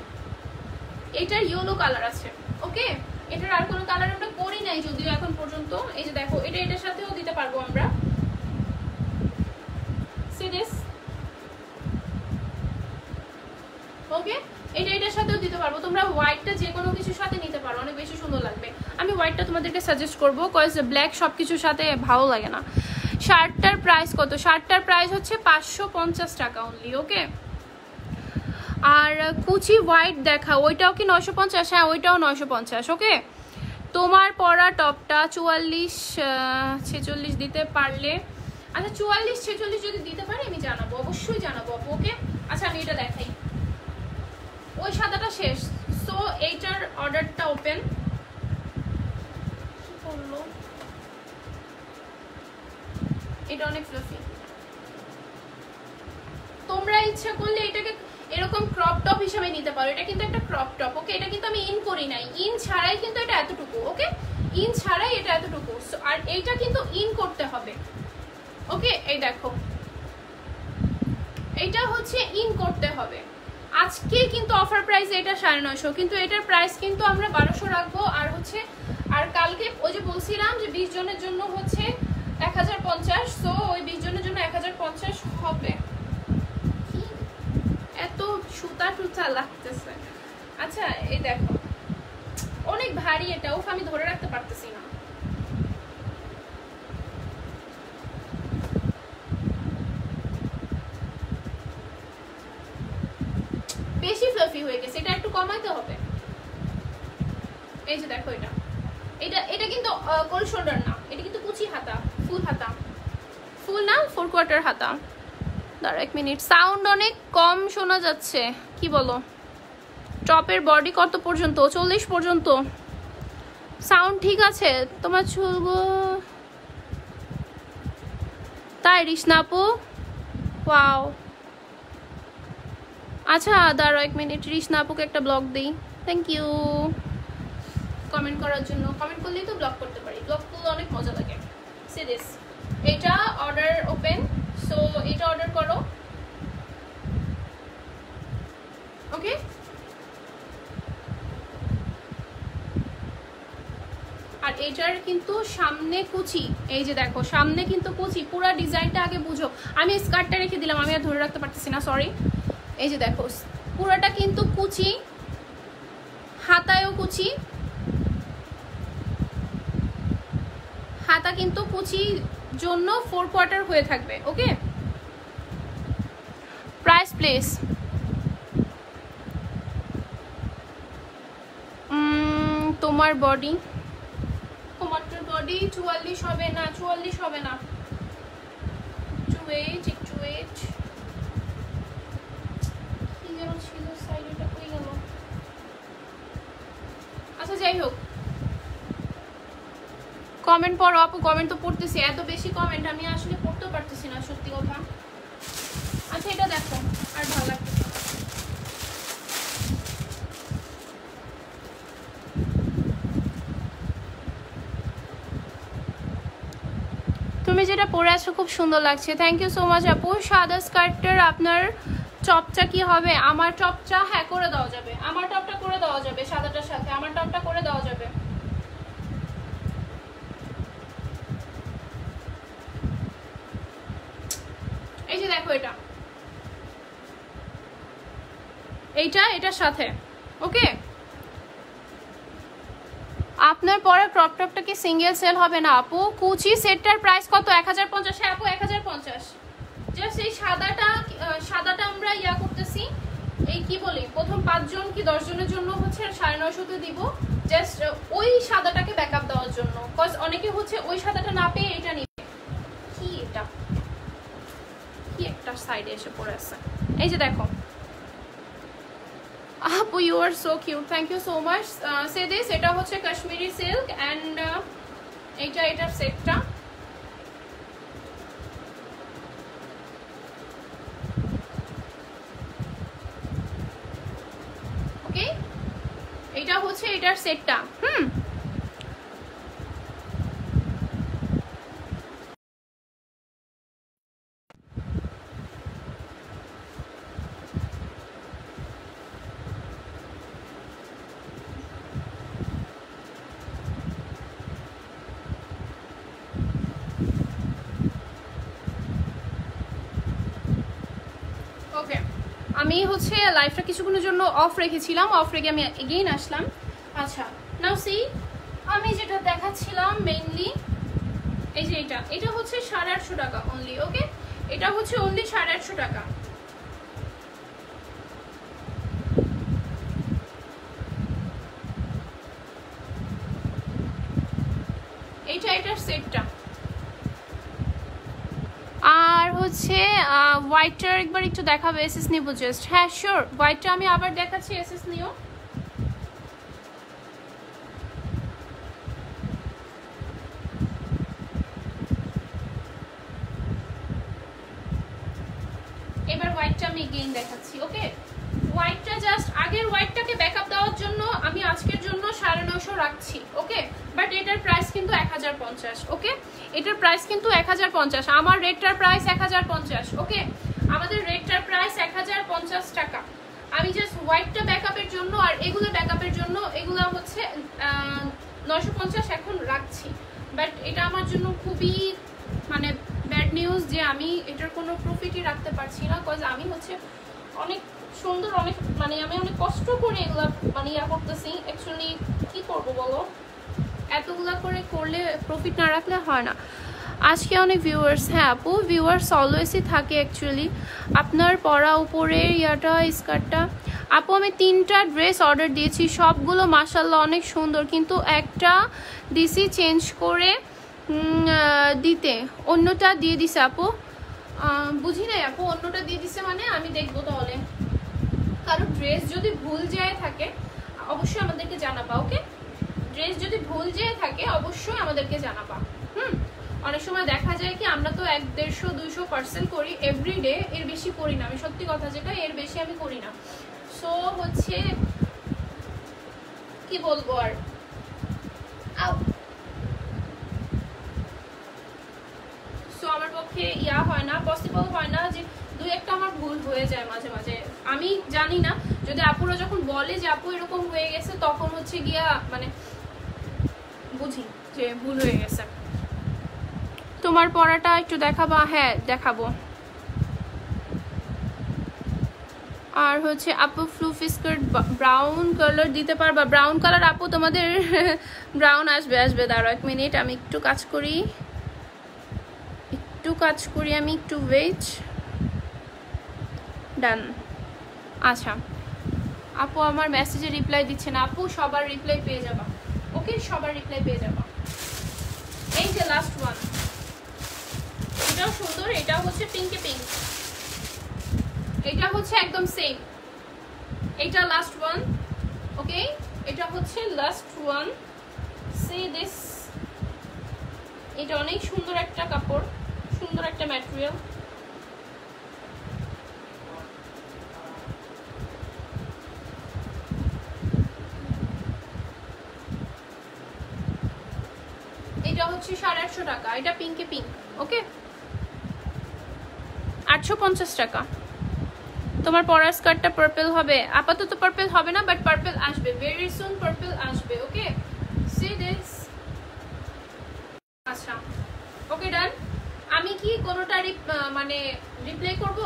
এটার ইয়েলো কালার আছে। ওকে এটার আর কোনো কালার আমরা করি নাই যদিও এখন পর্যন্ত। এই যে দেখো এটা এটার সাথেও দিতে পারবো আমরা। সি দিস, ওকে এটা এটার সাথেও দিতে পারবো। তোমরা হোয়াইটটা যে কোনো কিছুর সাথে নিতে পারো, অনেক বেশি সুন্দর লাগবে। আমি হোয়াইটটা তোমাদেরকে সাজেস্ট করবো, কজ ব্ল্যাক সব কিছুর সাথে ভালো লাগে না। শার্টটার প্রাইস কত? শার্টটার প্রাইস হচ্ছে 550 টাকা অনলি। ওকে আর কুচি হোয়াইট দেখা, ওইটাও কি 950? হ্যাঁ ওইটাও 950। ওকে তোমার পরা টপটা 44-46 দিতে পারলে, আচ্ছা 44-46 যদি দিতে পারি আমি জানাবো, অবশ্যই জানাবো আপু। ওকে আচ্ছা আমি এটা দেখাই, ওই সাদাটা শেষ। সো এইটার অর্ডারটা ওপেন করলো, এটা অনেক ফ্লাফি। তোমরা ইচ্ছা করলে এটাকে এরকম ক্রপ টপ হিসেবে নিতে পারো, এটা কিন্তু একটা ক্রপ টপ। ওকে এটা কিন্তু আমি ইন করি নাই, ইন ছাড়াই কিন্তু এটা এতটুকু। ওকে ইন ছাড়াই এটা এতটুকু, আর এইটা কিন্তু ইন করতে হবে। ওকে এই দেখো এটা হচ্ছে ইন করতে হবে। আজকে কিন্তু অফার প্রাইস এটা 950, কিন্তু এটার প্রাইস কিন্তু আমরা 1200 রাখবো। আর হচ্ছে আর কালকে ওই যে বলছিলাম যে 20 জনের জন্য হচ্ছে 1050, সো ওই 20 জনের জন্য 1050 হবে। এত সুতা টুতা লাগতেছে। আচ্ছা এই দেখো অনেক ভারী এটা, উফ আমি ধরে রাখতে পারতেছি না। বেশি ফ্লাফি হয়ে গেছে, এটা একটু কমাইতে হবে। এই যে দেখো এটা এটা এটা কিন্তু কোল শোল্ডার না, এটা কিন্তু কুচি হাতা, ফুল হাতা, ফুল না 4 কোয়ার্টার হাতা। দাঁড়া 1 মিনিট, সাউন্ড অনেক কম শোনা যাচ্ছে, কি বলো? টপের বডি কত পর্যন্ত? 40 পর্যন্ত। সাউন্ড ঠিক আছে তোমার? চুলগো তাই রিশনা আপু, ওয়াও। আচ্ছা দাঁড়াও 1 মিনিট, রিশনা আপুকে একটা ব্লগ দিই। থ্যাংক ইউ কমেন্ট করার জন্য। কমেন্ট করলেই তো ব্লগ করতে পারি, ব্লগ করলে অনেক মজা লাগে। সি দিস, এটা অর্ডার ওপেন। সো এটা অর্ডার করো, ওকে। আর এটার কিন্তু সামনে কুচি, এই যে দেখো সামনে কিন্তু কুচি, পুরো ডিজাইনটা আগে বুঝো। আমি স্কার্টটা রেখে দিলাম, আমি আর ধরে রাখতে পারতেছি না, সরি। এই যে দেখো পুরোটা কিন্তু কুচি, হাতায়ও কুচি, হাতা কিন্তু কুচি জন্য 4 কোয়ার্টার হয়ে থাকবে, ওকে। প্রাইস প্লেস তোমার বডি, তোমার বডি 44 হবে না, 44 হবে না, একটু ওয়েট, একটু ওয়েট। কি যেন ছিল সাইডটা, কই গেল? আচ্ছা যাই হোক, কমেন্ট পড়ো আপু। কমেন্ট তো পড়তেছি, এত বেশি কমেন্ট আমি আসলে পড়তেও পারতেছি না, সত্যি কথা। আচ্ছা এটা দেখো, আর ভালো লাগতেছে। তুমি যেটা পরে আছো খুব সুন্দর লাগছে, থ্যাংক ইউ সো মাচ আপু। সাদা স্কার্টের আপনার টপটা কি হবে? আমার টপটা হ্যাঁ করে দেওয়া যাবে, আমার টপটা করে দেওয়া যাবে, সাদাটার সাথে আমার টপটা করে দেওয়া যাবে। এই যে দেখো এটা, এইটা এটার সাথে, ওকে। আপনার পরে ক্রপ টপটা কি সিঙ্গেল সেল হবে না আপু? কুচি সেটটার প্রাইস কত? 1050। হ্যাঁ আপু 1050। জাস্ট এই সাদাটা আমরা ইয়া করতেছি, এই কি বলি, প্রথম 5 জন কি 10 জনের জন্য হচ্ছে 950 দিব, জাস্ট ওই সাদাটাকে ব্যাকআপ দেওয়ার জন্য। কজ অনেকে হচ্ছে ওই সাদাটা না পেয়ে এটা নিবে। কি এটা, কি একটা সাইডে এসে পড়ে আছে, এই যে দেখো আপু, you are so cute, thank you so much. Say this, এটা হচ্ছে কাশ্মীরি সিল্ক অ্যান্ড এইটা এটার সেটটা, ওকে। এটা হচ্ছে এটার সেটটা, ওকে। আমি হচ্ছে লাইভটা কিছুক্ষণের জন্য অফ রেখেছিলাম, অফ রেখে আমি এগেইন আসলাম। আচ্ছা নাও সি, আমি যেটা দেখাচ্ছিলাম মেইনলি এই যে এটা হচ্ছে 850 টাকা অনলি, ওকে। এটা হচ্ছে অনলি 850 টাকা। এইটা এটার সেটটা। আর হচ্ছে হোয়াইটটার একবার একটু দেখাবে, এসএস নিব জাস্ট। হ্যাঁ শিওর, হোয়াইটটা আমি আবার দেখাচ্ছি, এসএস নিও। এবার হোয়াইটটা আমি এগেইন দেখাচ্ছি, ওকে। হোয়াইটটা জাস্ট আগের হোয়াইটটাকে ব্যাকআপ দেওয়ার জন্য আমি আজকের জন্য 950 রাখছি, ওকে। বাট এটার প্রাইস কিন্তু 1050, ওকে। এটার প্রাইস কিন্তু 1050, আমার রেটটার প্রাইস 1050, ওকে। আমাদের রেটটার প্রাইস 1050 টাকা। আমি জাস্ট হোয়াইটটা ব্যাকআপের জন্য আর এগুলো ব্যাকআপের জন্য এগুলো হচ্ছে 950 এখন রাখছি। বাট এটা আমার জন্য খুবই মানে ব্যাড নিউজ যে আমি এটার কোনো প্রফিটই রাখতে পারছি না, কজ আমি হচ্ছে অনেক সুন্দর, অনেক মানে আমি অনেক কষ্ট করে এগুলা মানে ইয়া করতেছি। অ্যাকচুয়ালি কি করব বলো, এতগুলা করে করলে প্রফিট না রাখলে হয় না। আজকে অনেক ভিউয়ার্স, হ্যাঁ আপু ভিউয়ার্স অলওয়েজই থাকে অ্যাকচুয়ালি। আপনার পরা উপরের ইয়াটা স্কার্টটা আপু, আমি 3টা ড্রেস অর্ডার দিয়েছি, সবগুলো মাশাআল্লাহ অনেক সুন্দর, কিন্তু একটা দিছি চেঞ্জ করে দিতে, অন্যটা দিয়ে দিছে আপু। বুঝি নাই আপু, অন্যটা দিয়ে দিছে মানে আমি দেখবো তাহলে। কারণ ড্রেস যদি ভুল যায় থাকে অবশ্যই আমাদেরকে জানাবা, ওকে। ড্রেস যদি ভুল যেয়ে থাকে অবশ্যই আমাদেরকে জানাবা। অনেক সময় দেখা যায় কি আমরা তো 150-200% করি এভরিডে, এর বেশি করি না, আমি সত্যি কথা যেটা, এর বেশি আমি করি না। সো হচ্ছে কি বলবো আর, সো আমার পক্ষে ইয়া হয় না, পসিবল হয় না, যে দুই একটা আমার ভুল হয়ে যায় মাঝে মাঝে। আমি জানি না, যদি আপুরা যখন বলে যে আপু এরকম হয়ে গেছে, তখন হচ্ছে গিয়া মানে বুঝি যে ভুল হয়ে গেছে। তোমার পড়াটা একটু দেখাবা? হ্যাঁ দেখাবো। আর হচ্ছে আপু ফ্লুফি স্কার্ট ব্রাউন কালার দিতে পারবা? ব্রাউন কালার আপু তোমাদের ব্রাউন আসবে দাঁড়াও 1 মিনিট, আমি একটু কাজ করি, আমি একটু ওয়েট। ডান। আচ্ছা আপু আমার মেসেজে রিপ্লাই দিচ্ছে না। আপু সবার রিপ্লাই পেয়ে যাবা, ওকে সবার রিপ্লাই পেয়ে যাবা। এই যে লাস্ট ওয়ান, এটাও সুন্দর, এটাও হচ্ছে পিঙ্কে পিঙ্ক, এটা হচ্ছে একদম সেম, এটা লাস্ট ওয়ান। ওকে এটা হচ্ছে লাস্ট ওয়ান। সি দিস, এটা অনেক সুন্দর একটা কাপড়, সুন্দর একটা ম্যাটেরিয়াল। এটা হচ্ছে 850 টাকা, এটা পিঙ্কে পিঙ্ক। ওকে 850 টাকা। তোমার পরার স্কার্টটা পার্পল হবে? আপাতত পার্পল হবে না, বাট পার্পল আসবে, ভেরি সুন পার্পল আসবে। ওকে সি দিস। আচ্ছা ওকে ডান। আমি কি কোনোটা মানে রিপ্লাই করব?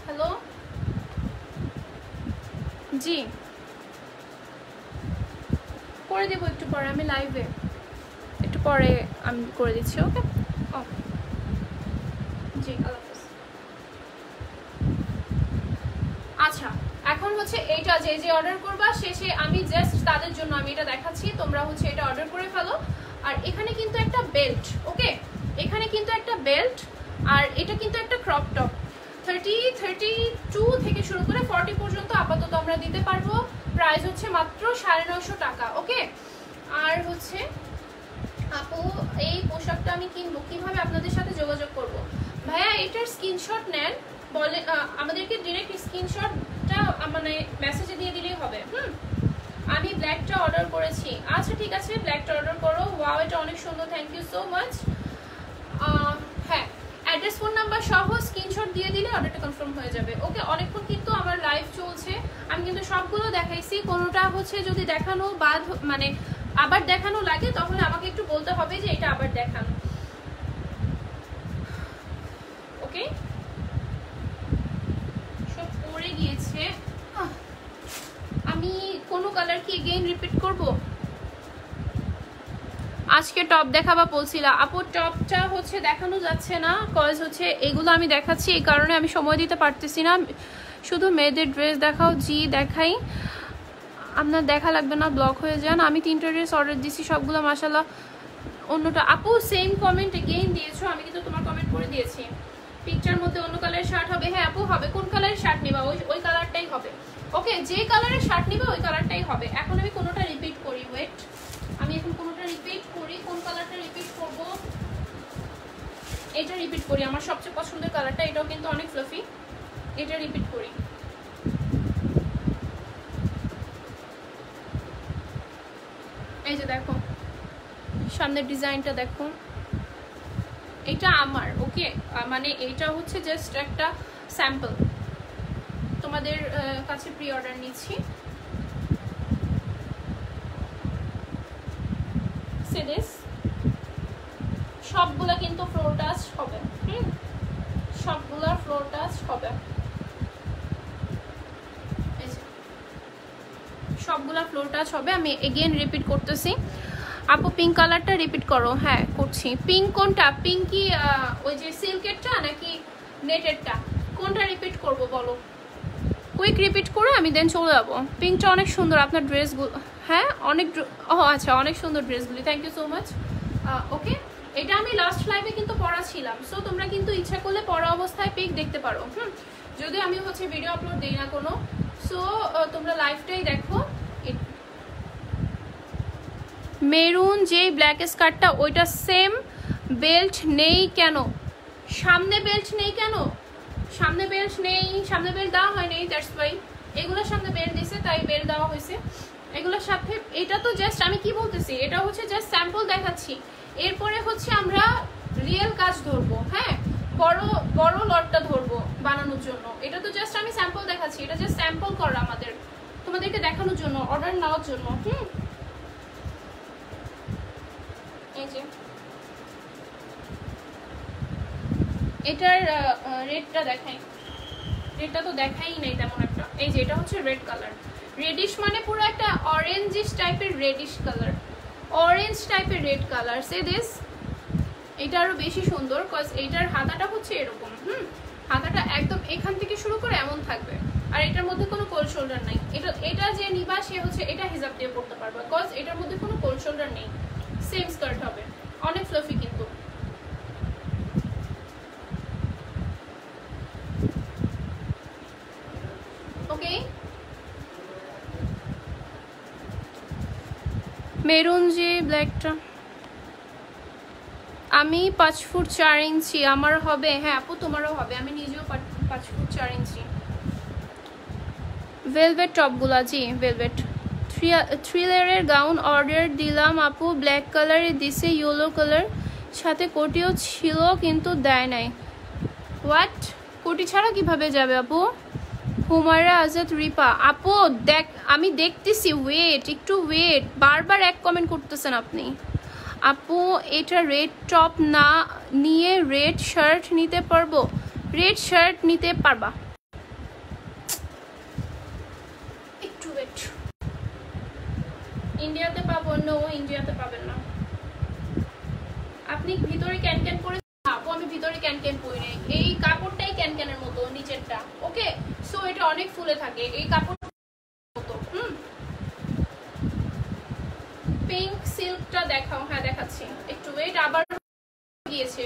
হ্যালো জি করে দেবো একটু পরে, আমি লাইভে একটু পরে আমি করে দিচ্ছি। ওকে ও জি আল্লাহ হাফেজ। আচ্ছা এখন হচ্ছে এইটা যে যে অর্ডার করবা শেষে আমি জাস্ট তাদের জন্য আমি এটা দেখাচ্ছি, তোমরা হচ্ছে এটা অর্ডার করে ফেলো। আর এখানে কিন্তু একটা বেল্ট, ওকে এখানে কিন্তু একটা বেল্ট, আর এটা কিন্তু একটা ক্রপ টপ। 32 থেকে শুরু করে 40 পর্যন্ত আপাতত আমরা দিতে পারবো। প্রাইস হচ্ছে মাত্র 950 টাকা। ওকে আর হচ্ছে আপু এই পোশাকটা আমি কিনবো, কিভাবে আপনাদের সাথে যোগাযোগ করব? ভাইয়া এটার স্ক্রিনশট নেন, বলে আমাদেরকে ডিরেক্ট স্ক্রিনশটটা মানে মেসেজে দিয়ে দিলেই হবে। আমি ব্ল্যাকটা অর্ডার করেছি। আচ্ছা ঠিক আছে ব্ল্যাকটা অর্ডার করো। ওয়াও এটা অনেক সুন্দর, থ্যাংক ইউ সো মাচ। হ্যাঁ অ্যাড্রেস ফোন নাম্বার সহ স্ক্রিনশট দিয়ে দিলে অর্ডারটা কনফার্ম হয়ে যাবে। ওকে অনেকক্ষণ কিন্তু আমার লাইভ চলছে, আমি কিন্তু সবগুলো দেখাইছি। কোনোটা হচ্ছে যদি দেখানো বাদ মানে আবার দেখানো লাগে তাহলে আমাকে একটু বলতে হবে যে এটা আবার দেখানো। ওকে সব পড়ে গিয়েছে। আমি কোনো কালার কি এগেইন রিপিট করব? আজকে টপ দেখাবা বলছিলা আপু, টপটা হচ্ছে দেখানো যাচ্ছে না, কজ হচ্ছে এগুলো আমি দেখাচ্ছি এই কারণে আমি সময় দিতে পারতেছি না। শুধু মেয়েদের ড্রেস দেখাও। জি দেখাই, আপনার দেখা লাগবে না, ব্লক হয়ে যান। আমি 3টা ড্রেস অর্ডার দিছি, সবগুলো মাশাআল্লাহ। অন্যটা আপু সেম কমেন্ট এগেইন দিয়েছো, আমি কিন্তু তোমার কমেন্ট করে দিয়েছি। পিকচার মধ্যে অন্য কালারের শার্ট হবে? হ্যাঁ আপু হবে। কোন কালারের শার্ট নিবা? ওই কালারটাই হবে। ওকে যে কালারের শার্ট নিবা ওই কালারটাই হবে। এখন আমি কোনোটা রিপিট করি, ওয়েট আমি এখন কোনোটা রিপিট করি। কোন কালারটা রিপিট করব? এটা রিপিট করি, আমার সবচেয়ে পছন্দের কালারটা, এটাও কিন্তু অনেক ফ্লাফি। এটা রিপিট করি। এই যে দেখো সামনের ডিজাইনটা দেখো, এটা আমার। ওকে মানে এটা হচ্ছে জাস্ট একটা স্যাম্পল, তোমাদের কাছে প্রি অর্ডার নিচ্ছি। সি দিস, সবগুলা কিন্তু ফ্লোর টাচ হবে। সবগুলা ফ্লোর টাচ হবে, সবগুলা ফ্লোর টাচ হবে। আমি এগেইন রিপিট করতেছি। আপু পিঙ্ক কালারটা রিপিট করো। হ্যাঁ করছি। পিঙ্ক কোনটা? পিঙ্ক কি ওই যে সিল্কেরটা নাকি নেটেরটা? কোনটা রিপিট করব বলো? কুইক রিপিট করে আমি দেন চলে যাবো। পিঙ্কটা অনেক সুন্দর আপনার ড্রেসগুলো। হ্যাঁ অনেক, ও আচ্ছা অনেক সুন্দর ড্রেসগুলি, থ্যাংক ইউ সো মাচ। ওকে এটা আমি লাস্ট লাইভে কিন্তু পরা ছিলাম, সো তোমরা কিন্তু ইচ্ছা করলে পরা অবস্থায় পিক দেখতে পারো। যদি আমি হচ্ছে ভিডিও আপলোড দিই না কোনো, সো তোমরা লাইভটাই দেখো। মেরুন যে ব্ল্যাক স্কার্টটা ওইটা সেম বেল্ট নেই কেন? সামনে বেল্ট নেই কেন? সামনে বেল্ট নেই, সামনে বেল্ট দেওয়া হয় নাই, দ্যাটস ওয়াই। এগুলোর সামনে বেল্ট দিছে তাই বেল্ট দেওয়া হয়েছে। এগুলোর সাথে এটা তো জাস্ট আমি কি বলতেছি, এটা হচ্ছে জাস্ট স্যাম্পল দেখাচ্ছি। এরপরে হচ্ছে আমরা রিয়েল কাজ ধরবো, হ্যাঁ, বড় বড় লটটা ধরবো বানানোর জন্য। এটা তো জাস্ট আমি স্যাম্পল দেখাচ্ছি, এটা জাস্ট স্যাম্পল করা আমাদের, তোমাদেরকে দেখানোর জন্য, অর্ডার নেওয়ার জন্য। এই যে এটার রেডটা দেখাই, রেডটা তো দেখাই নাই তেমন একটা। এই যে এটা হচ্ছে রেড কালার, রেডিশ মানে পুরো একটা অরেঞ্জিশ টাইপের রেডিশ কালার, অরেঞ্জ টাইপের রেড কালার। সে দিস, এটা আরো বেশি সুন্দর কজ এইটার হাতাটা হচ্ছে এরকম, হাতাটা একদম এখান থেকে শুরু করে এমন থাকবে, আর এটার মধ্যে কোনো কোল শোল্ডার নাই। এটা যে নিবা সে হচ্ছে এটা হিজাব দিয়ে পড়তে পারবে, কজ এটার মধ্যে কোনো কোল শোল্ডার নেই। সেম স্কার্ট হবে, অনেক ফ্লাফি কিন্তু। ওকে, মেরুন যে ব্ল্যাকটা, আমি 5 ফুট 4 ইঞ্চি, আমার হবে। হ্যাঁ আপু তোমারও হবে, আমি নিজেও 5 ফুট 4 ইঞ্চি। ভেলভেট টপগুলা, জি ভেলভেট। 3 লেয়ারের গাউন অর্ডার দিলাম আপু, ব্ল্যাক কালারে দিছে, ইয়েলো কালার সাথে কোটিও ছিল কিন্তু দেয় নাই। হোয়াট, কোটি ছাড়া কিভাবে যাবে আপু? হুমায়রা আজাদ রিপা আপু দেখ, আমি দেখতেছি, ওয়েট একটু ওয়েট, বারবার এক কমেন্ট করতেছেন আপনি। আপু এটা রেড টপ না নিয়ে রেড শার্ট নিতে পারবো? রেড শার্ট নিতে পারবা, একটু ওয়েট। ইন্ডিয়াতে পাবো? নো, ইন্ডিয়াতে পাবেন না। আপনি ভিতরে ক্যান ক্যান পরে? আপু আমি ভিতরে ক্যান ক্যান পরি নাই, এই কাপড়টাই ক্যান ক্যানের মতো নিচেরটা। ওকে, সো এটা অনেক ফুলে থাকে এই কাপড় মতো। পিঙ্ক সিল্কটা দেখাও। হ্যাঁ দেখাচ্ছি, একটু ওয়েট। আবার গিয়েছে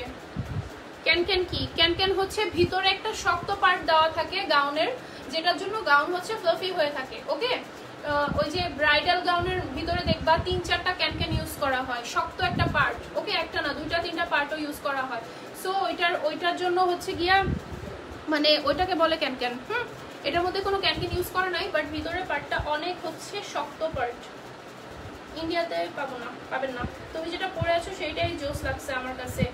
ক্যান ক্যান। কি ক্যান ক্যান হচ্ছে ভিতরে একটা শক্ত পার্ট দেওয়া থাকে গাউনের, যেটার জন্য গাউন হচ্ছে ফ্লাফি হয়ে থাকে। ওকে, ওই যে ব্রাইডাল গাউনের ভিতরে দেখবা 3-4টা ক্যান ক্যান ইউজ করা হয়, শক্ত একটা পার্ট। ওকে, একটা না 2-3টা পার্টও ইউজ করা হয়। সো ওইটার জন্য হচ্ছে গিয়া মানে ওইটাকে বলে ক্যান ক্যান। এটার মধ্যে কোনো ক্যান ক্যান ইউজ করা নাই, বাট ভিতরের পার্টটা অনেক হচ্ছে শক্ত পার্ট। ইন্ডিয়াতে পাবো না, পাবেন না। তুমি যেটা পরে আছো সেইটাই জোস লাগছে আমার কাছে,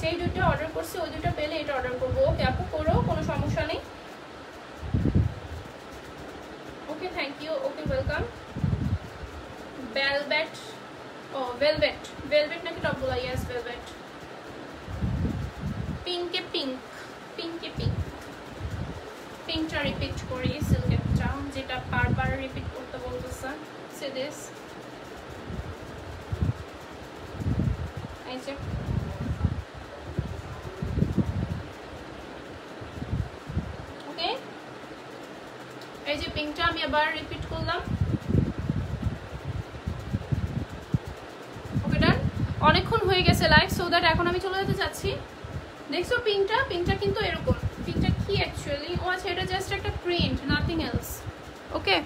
সেই দুটো অর্ডার করছি, ওই দুটো পেলে এটা অর্ডার করবো। ওকে আপু করো, কোনো সমস্যা নেই। Okay thank you. Okay welcome. Velvet, ও ভেলভেট, ভেলভেট নাকি টপগুলা? Yes velvet. পিঙ্কে পিঙ্ক, পিঙ্কে পিঙ্ক, পিঙ্কটা রিপিট করি, সিল্কেরটা যেটা বারবার রিপিট করতে বলতেছে। সে দিস, এই যে ওকে, এই যে পিঙ্কটা আমি আবার রিপিট করলাম। ওকে ডান। অনেকক্ষণ হয়ে গেছে লাইভ, সো দ্যাট এখন আমি চলে যেতে চাচ্ছি। দেখছো পিঙ্কটা, পিঙ্কটা কিন্তু এরকম। পিঙ্কটা কি অ্যাকচুয়ালি? ও আচ্ছা, এটা জাস্ট একটা প্রিন্ট, নাথিং এলস। ওকে,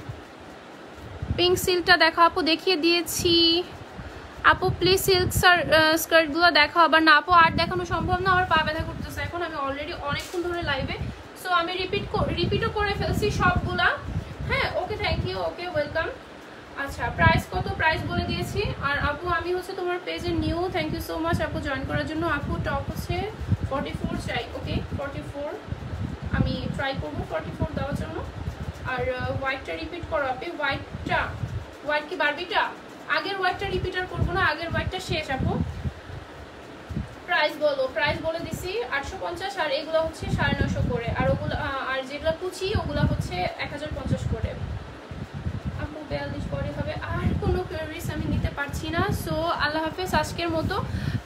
পিঙ্ক সিল্কটা দেখা আপু, দেখিয়ে দিয়েছি আপু। প্লিজ সিল্ক স্কার্টগুলো দেখাও। আবার না আপু আর দেখানো সম্ভব না, আমার পা ব্যথা করতেছে এখন, আমি অলরেডি অনেকক্ষণ ধরে লাইভে। সো আমি রিপিটও করে ফেলছি সবগুলা। হ্যাঁ okay thank you. Okay welcome. আচ্ছা প্রাইস কত? প্রাইস বলে দিয়েছি। আর আপু আমি হচ্ছে তোমার পেজে new, thank you so much আপু জয়েন করার জন্য। আপু টপ হচ্ছে 44 চাই। ওকে 44 আমি ট্রাই করবো 44 দেওয়ার জন্য। আর হোয়াইটটা রিপিট করো আপনি। হোয়াইটটা, হোয়াইট কি বারবিটা? আগের হোয়াইটটা রিপিট আর করবো না, আগের হোয়াইটটা শেষ আপু। প্রাইস বলো। প্রাইস বলে দিছি 850, আর এগুলো হচ্ছে 950 করে, আর ওগুলো আর যেগুলো কুচি ওগুলো হচ্ছে 1050 করে। আপু 42 পরে হবে। আর কোনো কোয়ারিজ আমি নিতে পারছি না। সো আল্লাহ হাফেজ আজকের মতো।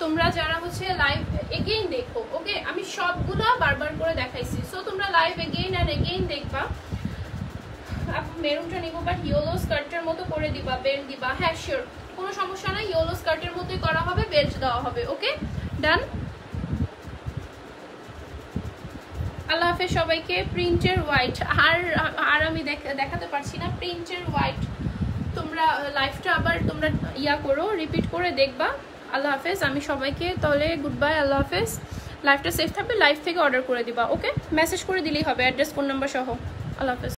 তোমরা যারা হচ্ছে লাইভ এগেইন দেখো, ওকে আমি সবগুলা বারবার করে দেখাইছি, সো তোমরা লাইভ এগেইন আর এগেইন দেখবা। আপু মেরুনটা নিবো, বাট ইয়েলো স্কার্টের মতো করে দিবা, বেল্ট দিবা। হ্যাঁ শিওর, কোনো সমস্যা নাই, ইয়েলো স্কার্টের মতোই করা হবে, বেল্ট দেওয়া হবে। ওকে ডান। আল্লাহ হাফেজ সবাইকে। প্রিন্টের হোয়াইট আর আমি দেখাতে পারছি না। প্রিন্টের হোয়াইট তোমরা লাইভটা আবার তোমরা করো, রিপিট করে দেখবা। আল্লাহ হাফেজ। আমি সবাইকে তাহলে গুড বাই, আল্লাহ হাফেজ। লাইভটা সেফ থাকবে, লাইভ থেকে অর্ডার করে দিবা। ওকে মেসেজ করে দিলেই হবে, অ্যাড্রেস ফোন নাম্বার সহ। আল্লাহ হাফেজ।